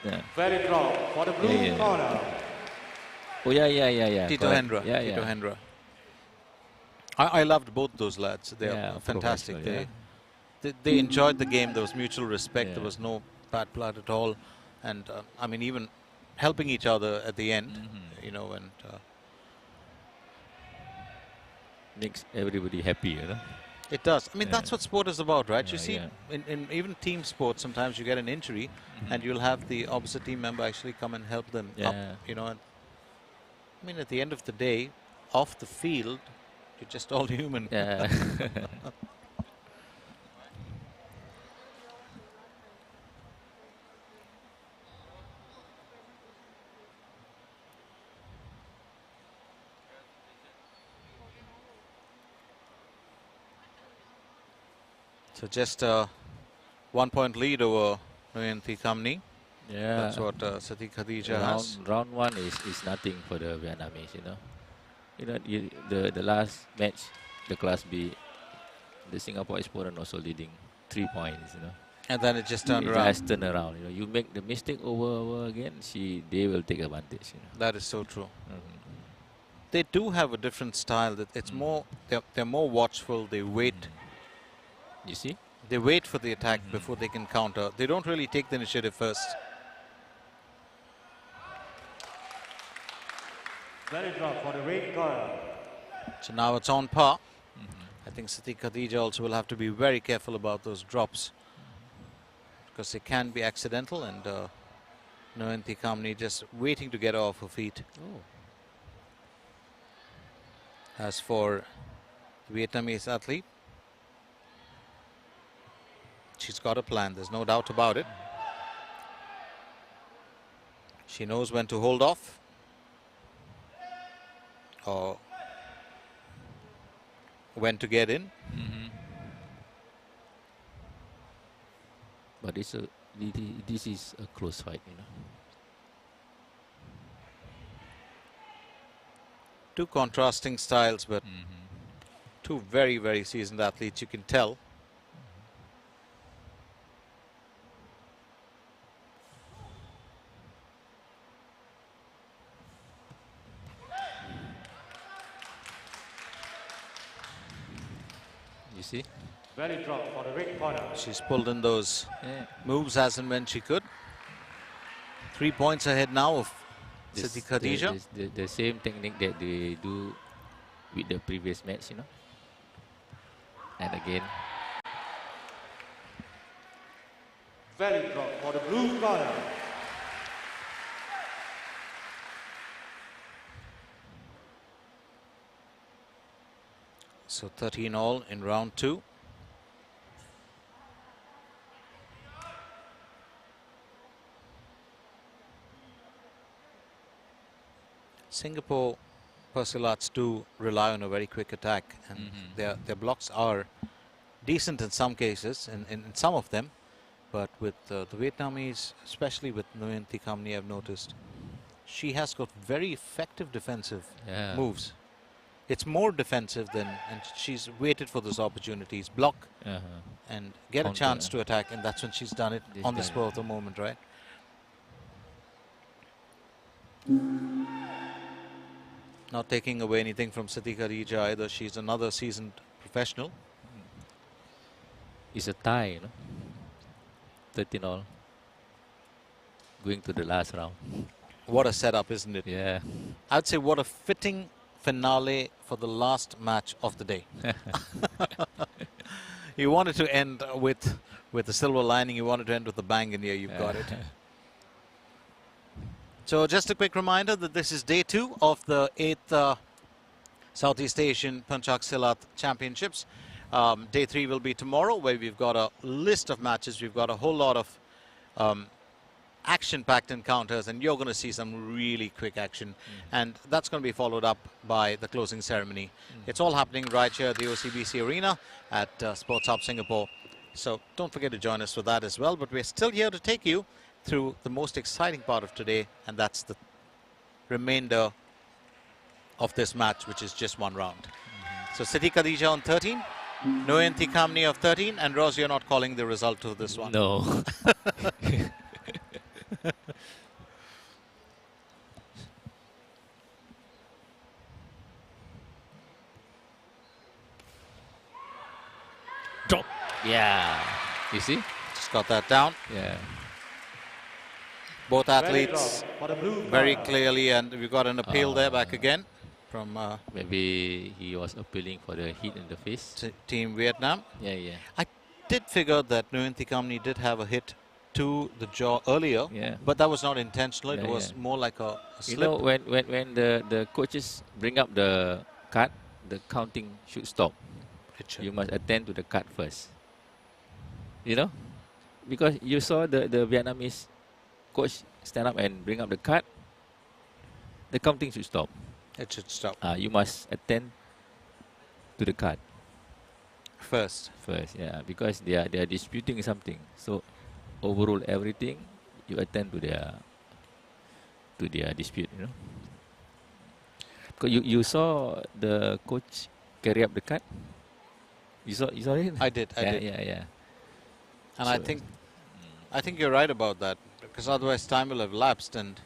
Yeah. Very draw for the blue Yeah. corner. Oh yeah. Tito correct. Hendra. Yeah, Tito yeah. Hendra. I loved both those lads. They Yeah, are fantastic. professional, They enjoyed the game. There was mutual respect. Yeah. There was no bad blood at all. And I mean, even helping each other at the end, Mhm. you know, and Makes everybody happy, you know. it does. I mean, Yeah. that's what sport is about, right? You Yeah, see, yeah. in even team sports, sometimes you get an injury and you'll have the opposite team member actually come and help them up, Yeah. you know. And, I mean, at the end of the day, off the field, you're just all human. Yeah. So just a 1 point lead over Nguyen Kamni. Yeah. That's what Sati Khadija has. Round 1 is nothing for the Vietnamese, you know. You know, the last match, the Class B, the Singapore exponent also leading 3 points, you know. And then it just turned It around. just turn around, you know. You make the mistake over again, they will take advantage, you know. That is so true. Mhm. They do have a different style. That it's more, they're more watchful. They wait. You see? They wait for the attack before they can counter. They don't really take the initiative first. Very draw for the red corner. So now it's on par. I think Sati Khadija also will have to be very careful about those drops, because they can be accidental, and Nguyen Kamni just waiting to get off her feet. Oh. As for the Vietnamese athlete, she's got a plan, there's no doubt about it. She knows when to hold off, or when to get in. But this is a close fight, you know. Two contrasting styles, but two very, very seasoned athletes, you can tell. You see? Very draw for the red corner. She's pulled in those Yeah. moves as and when she could. 3 points ahead now of This- Siti Khadija. the same technique that they do with the previous match, you know. And again, Very draw for the blue corner. So 13 all in round 2. Singapore Persilats do rely on a very quick attack, and their blocks are decent in some cases, in some of them. But with the Vietnamese, especially with Nguyen Kamni, I've noticed she has got very effective defensive yeah. moves. It's more defensive than, and she's waited for those opportunities, block and get a Counter, chance to attack, and that's when she's done it She's on the done spur it. of the moment, right? Not taking away anything from Siti Khadija either. She's another seasoned professional. It's a tie, you know. 13 all. Going to the last round. What a setup, isn't it? Yeah. I'd say what a fitting finale for the last match of the day. You wanted to end with the silver lining. You wanted to end with a bang, and here you've got it. So just a quick reminder that this is day 2 of the 8th Southeast Asian Pencak Silat Championships. Day 3 will be tomorrow, where we've got a list of matches. We've got a whole lot of action-packed encounters, and you're going to see some really quick action. And that's going to be followed up by the closing ceremony. It's all happening right here at the OCBC Arena at Sports Hub Singapore. So don't forget to join us for that as well. But we're still here to take you through the most exciting part of today, and that's the remainder of this match, which is just one round. So Siti Khadija on 13, Noyanti Kamni of 13, and Rose, you're not calling the result of this one. No. Drop. Yeah. You see? Just got that down. Yeah. Both athletes For the blue very corner. clearly, and we've got an appeal there back again from Maybe he was appealing for the hit in the face. Team Vietnam. Yeah, yeah. I did figure that Noyanti Kamni did have a hit to the jaw earlier, Yeah. but that was not intentional. It Yeah, was yeah. more like a You slip. know, when the coaches bring up the card, the counting should stop. It should. You must attend to the card first. You know? Because you saw the Vietnamese coach stand up and bring up the card, the counting should stop. It should stop You must attend to the card first. first, yeah, because they are disputing something. So overrule everything, you attend to their dispute, you know. Because you saw the coach carry up the card. You saw it? I did. I did. Yeah. And So- I think you're right about that, because otherwise time will have lapsed. And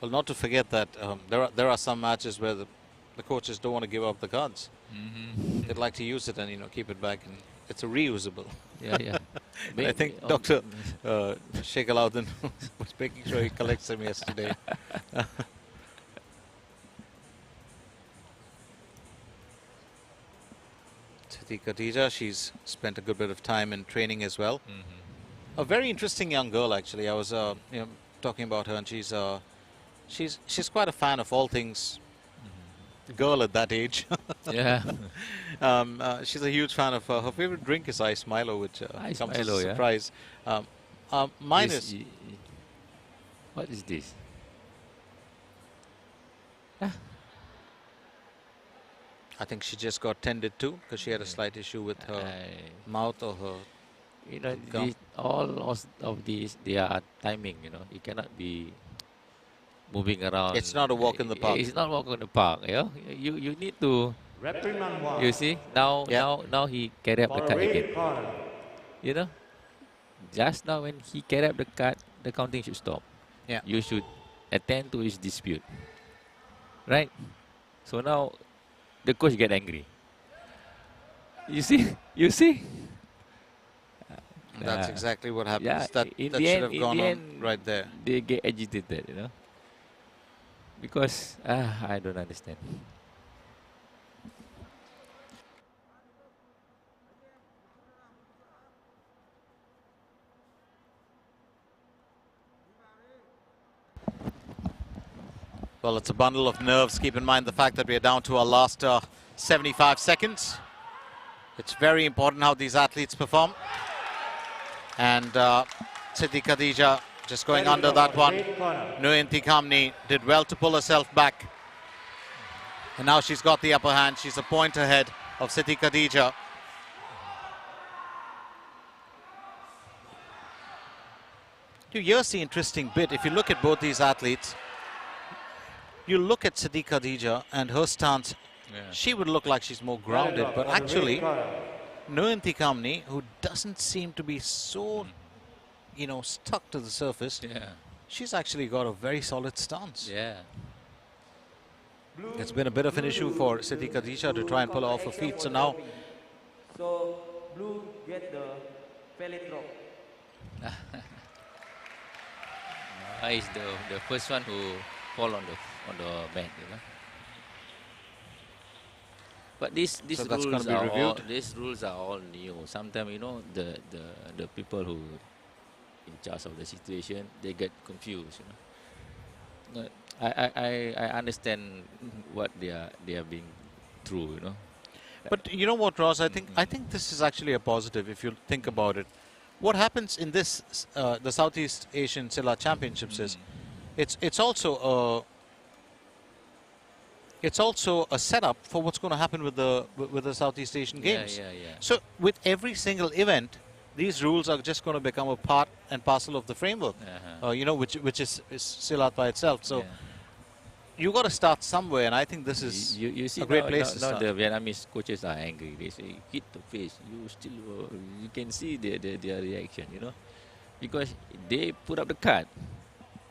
well, not to forget that there are some matches where the coaches don't want to give up the cards. They'd like to use it and keep it back, and it's a reusable. Yeah. I think Dr. Sheikh Alauddin was making sure he collects them yesterday. Siti Khadija, she's spent a good bit of time in training as well. A very interesting young girl, actually. I was talking about her, and she's quite a fan of all things girl at that age. Yeah. She's a huge fan of her favorite drink is Ice Milo, which Ice comes Milo, as a yeah. surprise. Mine This- is what is this? I think she just got tended to because she had a slight issue with her mouth or her. You know, gum. all of these, they are timing, you know. You cannot be moving around. It's not a walk in the park. It's not walk in the park, yeah. You need to, Reprimand one. you see, now he carry up For the the card red again. corner. You know? Just now when he carry up the card, the counting should stop. Yeah. You should attend to his dispute. Right? So now the coach get angry. You see? You see? That's exactly what happens. Yeah, that in that the should end- have in gone the on end- right there. They get agitated, you know. Because I don't understand. Well, it's a bundle of nerves. Keep in mind the fact that we are down to our last 75 seconds. It's very important how these athletes perform. And Siti Khadija just going under that one. Red corner. Noyanti Kamni did well to pull herself back. And now she's got the upper hand. She's a point ahead of Siti Khadija. Here's the interesting bit. If you look at both these athletes, you look at Siti Khadija and her stance, she would look like she's more grounded. But actually, Noyanti Kamni, who doesn't seem to be so, stuck to the surface, Yeah. she's actually got a very solid stance. Yeah. It's been a bit of an issue for Siti Khadija to try and pull off her feet. So now, So blue get the belly drop. Is the first one who fall on the mat, you know. But these So that's rules gonna be are all, reviewed? these rules are all new. Sometimes, you know, the people who in charge of the situation, they get confused, you know. I understand what they are being through, you know. but you know what, Ross? I think this is actually a positive if you think about it. What happens in this the Southeast Asian Silat Championships is it's also a setup for what's going to happen with the Southeast Asian Games. Yeah, yeah. So with every single event, these rules are just going to become a part and parcel of the framework. You know, which is Silat by itself. So Yeah. you got to start somewhere, and I think this is You see a great now, place to now start. the Vietnamese coaches are angry. They say, hit the face. You can see their reaction, you know, because they put up the card,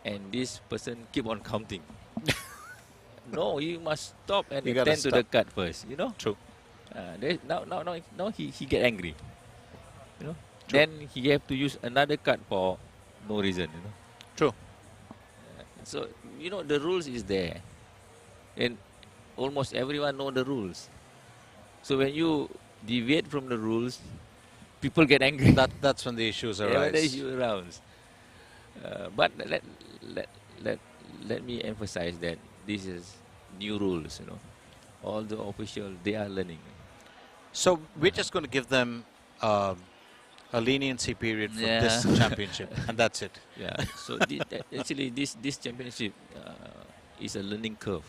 and this person keep on counting. No, you must stop and You gotta attend to the stop. card first, you know. True. Now he get angry, you know. Then he have to use another card for no reason, you know. True. So, you know, the rules is there. And almost everyone know the rules. So when you deviate from the rules, people get angry. That's when the issues Yeah, arise. the issue arounds. But let me emphasize that this is new rules, you know. All the officials, they are learning. So we're just going to give them a leniency period for Yeah. this championship, and that's it. Yeah. So actually, this championship is a learning curve.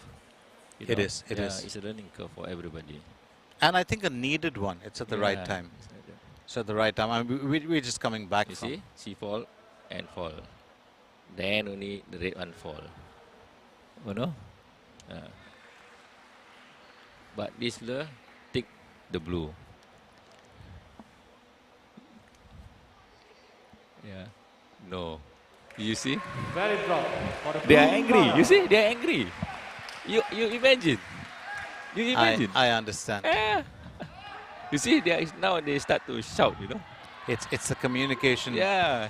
You It know? is, it Yeah, is. It's a learning curve for everybody. And I think a needed one. It's at the right Yeah, time. it's like that. It's at the right time. I mean, we're just coming back You from. see, she fall and fall. Then only the red one fall. You know? But this blue take the blue. Yeah. No. You see? Belly drop for the They are blue angry. corner. You see? They are angry. You imagine. You imagine. I understand. Yeah. You see, now they start to shout, you know? It's the communication. Yeah.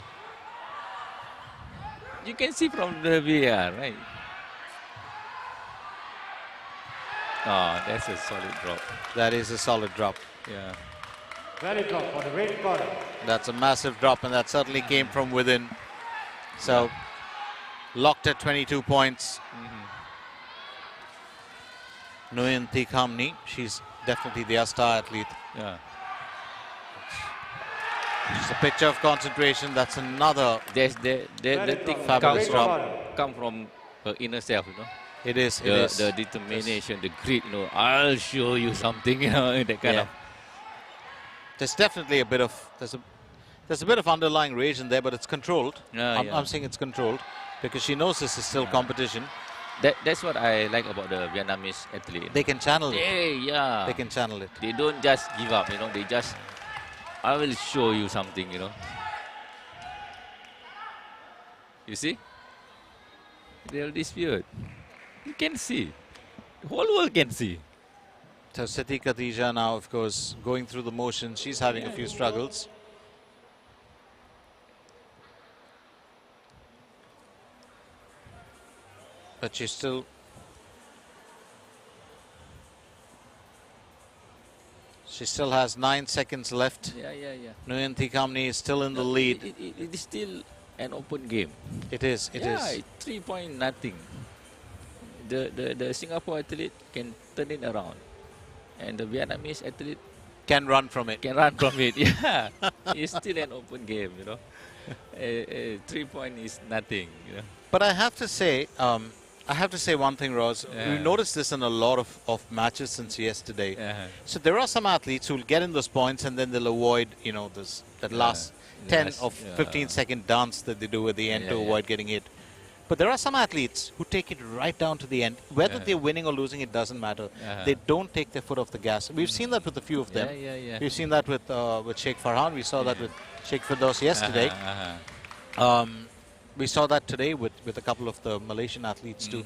You can see from the VR, right? Oh, that's a solid drop. That is a solid drop. Yeah. Belly drop for the red corner. That's a massive drop, and that certainly came from within. So, locked at 22 points. Nguyen Thi Kham Ni, she's definitely the star athlete. Yeah. Just a picture of concentration. That's another. There's the thing Fabulous come from her inner self, you know. It is. It is. The determination, the grit, you know. I'll show you something, you know, that kind of. There's definitely a bit of there's a bit of underlying rage in there, but it's controlled. Yeah, I'm saying it's controlled because she knows this is still competition. That's what I like about the Vietnamese athlete. They can channel it. Yeah. They can channel it. They don't just give up, you know. They just, I will show you something, you know. You see? They'll dispute. You can see. The whole world can see. So Siti Khadija now, of course, going through the motions. She's having a few struggles. But she still has 9 seconds left. Yeah. Nguyen Thi Kham Ni is still in the lead. It is still an open game. It is. It is. It's 3 point nothing. The Singapore athlete can turn it around, and the Vietnamese athlete Can run from it. can run from it. Yeah, it's still an open game, you know. 3 point is nothing, you know. But I have to say one thing, Roz. Yeah. We've noticed this in a lot of matches since yesterday. Uh-huh. So there are some athletes who will get in those points and then they'll avoid, that last 10 Last, or 15-second dance that they do at the end to avoid getting hit. But there are some athletes who take it right down to the end. Whether they're winning or losing, it doesn't matter. They don't take their foot off the gas. We've seen that with a few of them. Yeah. We've seen that with Sheikh Farhan. We saw that with Sheikh Firdaus yesterday. We saw that today with a couple of the Malaysian athletes too.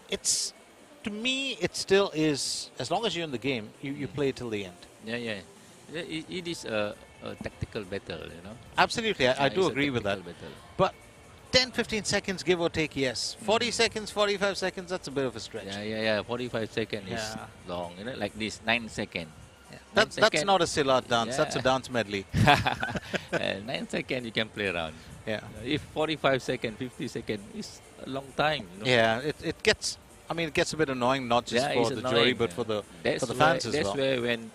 it's, to me, it still is, as long as you're in the game, you play till the end. Yeah. It is a tactical battle, you know. Absolutely, I do It's a agree with that. tactical battle. But 10, 15 seconds, give or take, yes. 40 seconds, 45 seconds, that's a bit of a stretch. Yeah. 45 seconds is Yeah. long, you know, like this, 9 seconds. Yeah. 9 That's not a Silat dance, that's a Yeah. dance medley. 9 seconds you can play around. Yeah. If 45 seconds, 50 seconds is a long time, you know. Yeah, it gets, I mean, it gets a bit annoying, not just Yeah, for it's the jury, annoying, but yeah. for the That's fans as that's well. where when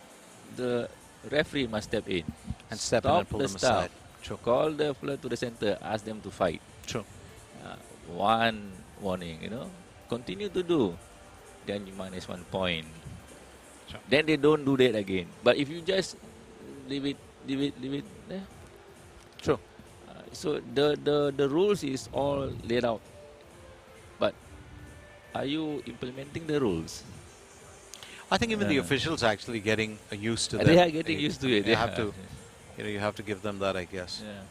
the referee must step in And step in stop and pull the them staff, aside. True. call the player to the center, ask them to fight. True. One warning, you know, continue to do, then you minus 1 point. Sure. Then they don't do that again. But if you just leave it, True. so the rules is all laid out. But are you implementing the rules? I think even the officials are actually getting used to that. They are getting used to it. They have to, you have to give them that, I guess. Yeah.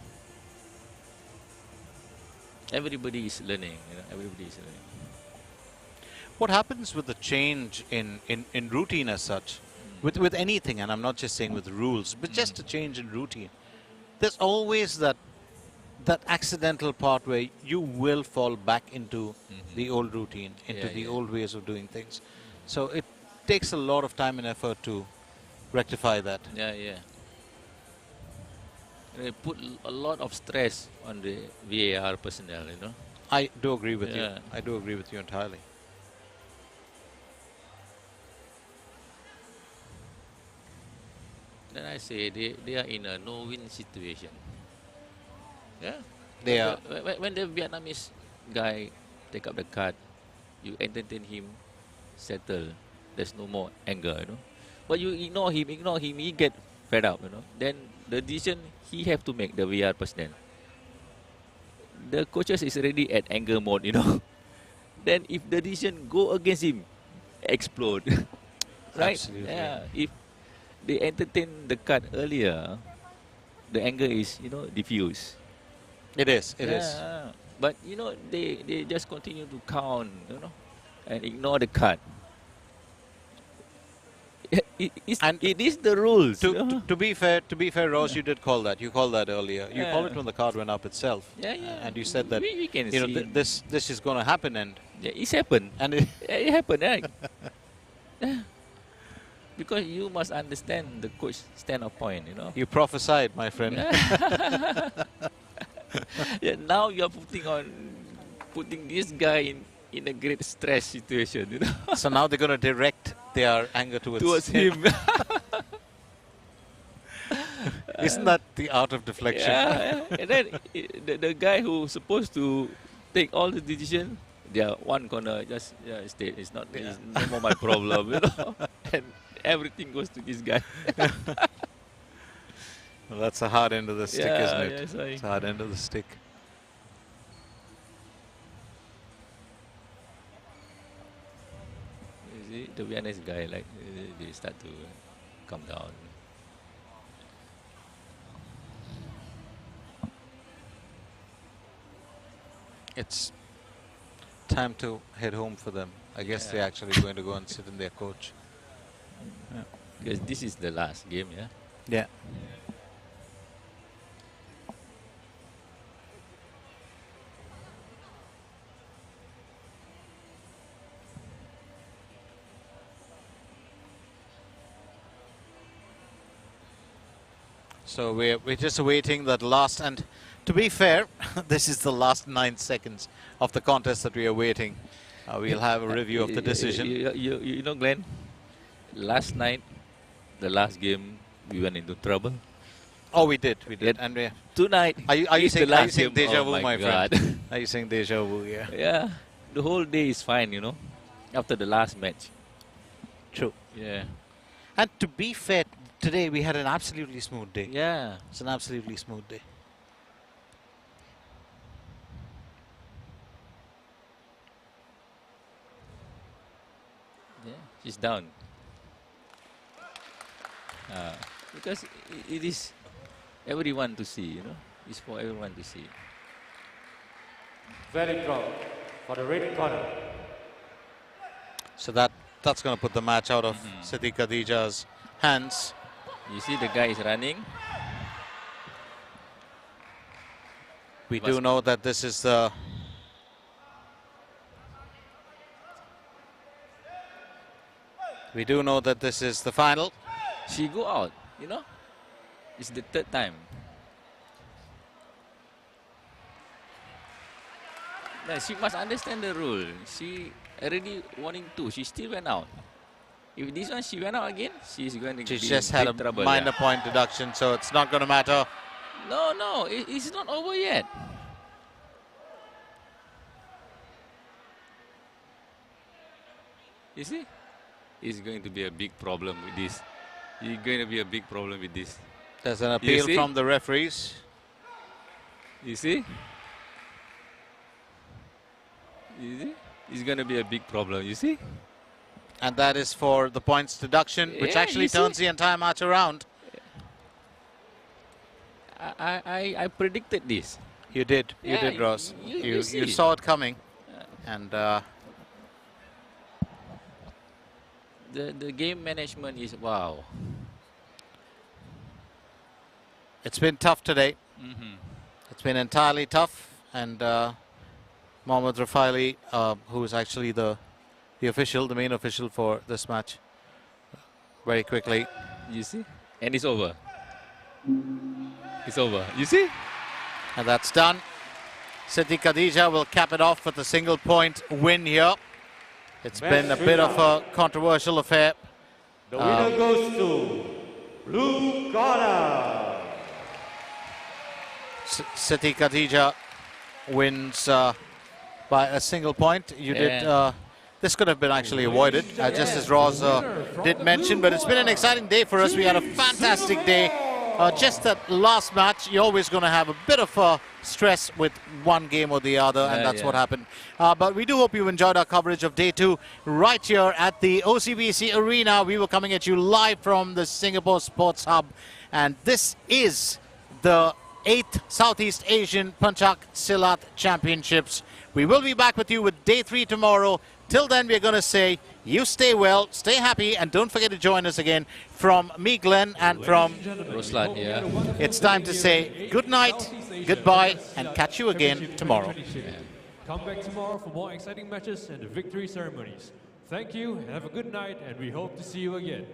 Everybody is learning, you know, everybody is learning. What happens with the change in routine as such, with anything, and I'm not just saying with rules, but just a change in routine, there's always that accidental part where you will fall back into the old routine, into the old ways of doing things. So it takes a lot of time and effort to rectify that. Yeah. They put a lot of stress on the VAR personnel, you know. I do agree with you. Yeah. I do agree with you entirely. Then I say they are in a no-win situation. Yeah. They are. When the Vietnamese guy take up the card, you entertain him, settle. There's no more anger, you know. But you ignore him, he get fed up, you know. Then the decision he have to make, the VR personnel. The coaches is already at anger mode, you know. Then if the decision go against him, explode. Right? Absolutely. Yeah. If they entertain the card earlier, the anger is, you know, diffused. It is. It is. Yeah. But you know, they just continue to count, you know, and ignore the card. It is the rules. you know? To be fair, Ross, you did call that. You called that earlier. You called it Yeah. when the card went up itself. Yeah. And you said that we can you know see. this is going to happen, and It's happened. it, It happened, right? Yeah. Because you must understand the coach stand of point, you know. you prophesied, my friend. Yeah, now you are putting this guy in a great stress situation, you know, So now they're going to direct their anger towards him. Isn't that the art of deflection? Yeah, and then the guy who's supposed to take all the decision, they are one corner just stay. It's not. It's no more my problem, you know. And everything goes to this guy. Well, that's the hard end of the stick, isn't it? Yeah, sorry. It's the hard end of the stick. You see, to be honest, guy like they start to come down. It's time to head home for them. I guess Yeah. they're actually going to go and sit in their coach. Because this is the last game, yeah. Yeah. So we're just awaiting that last, and to be fair, this is the last 9 seconds of the contest that we are waiting. We'll have a review of the decision. You know, Glenn, last night, the last game, we went into trouble. Oh, we did. Yeah. And we, Tonight, are you is the saying last game. deja Oh vu, my God. friend? Are you saying deja vu? Yeah. Yeah, the whole day is fine, you know, after the last match. True. Yeah. And to be fair, today we had an absolutely smooth day. Yeah. It's an absolutely smooth day. Yeah, she's down. Because it is everyone to see, you know. It's for everyone to see. Very drop for the red corner. That's going to put the match out of Siti Khadija's hands. You see the guy is running. We do know that this is the final. She go out, you know. It's the third time. Now, she must understand the rule. She already warning 2. She still went out. If this one she went out again, she's going to She's be just in had a big trouble. minor point deduction, so it's not going to matter. No, it's not over yet. You see? It's going to be a big problem with this. It's going to be a big problem with this. There's an appeal see? from the referees. You see? You see? It's going to be a big problem, you see? And that is for the points deduction, which Yeah, actually you see? turns the entire match around. I predicted this. You did. You Yeah, did, Ross. you You see. saw it coming. And The game management is wow. it's been tough today. Mm-hmm. It's been entirely tough. And Mohammad Rafaeli, who is actually the official, the main official for this match, very quickly. You see? And it's over. It's over. You see? And that's done. Siti Khadija will cap it off with a single point win here. It's been a bit of a controversial affair. The winner goes to blue corner. Siti Khadija wins by a single point. You did. This could have been actually avoided, just as Roz did mention. But it's been an exciting day for us. We had a fantastic day. Just that last match, you're always going to have a bit of stress with one game or the other, and that's what happened. But we do hope you enjoyed our coverage of day 2 right here at the OCBC Arena. We were coming at you live from the Singapore Sports Hub, and this is the 8th Southeast Asian Pencak Silat Championships. We will be back with you with day 3 tomorrow. Till then, we're going to say, you stay well, stay happy, and don't forget to join us again from me, Glenn, and from Ruslan, yeah. It's time to say good night, goodbye, and catch you again tomorrow. Come back tomorrow for more exciting matches and the victory ceremonies. Thank you, have a good night, and we hope to see you again.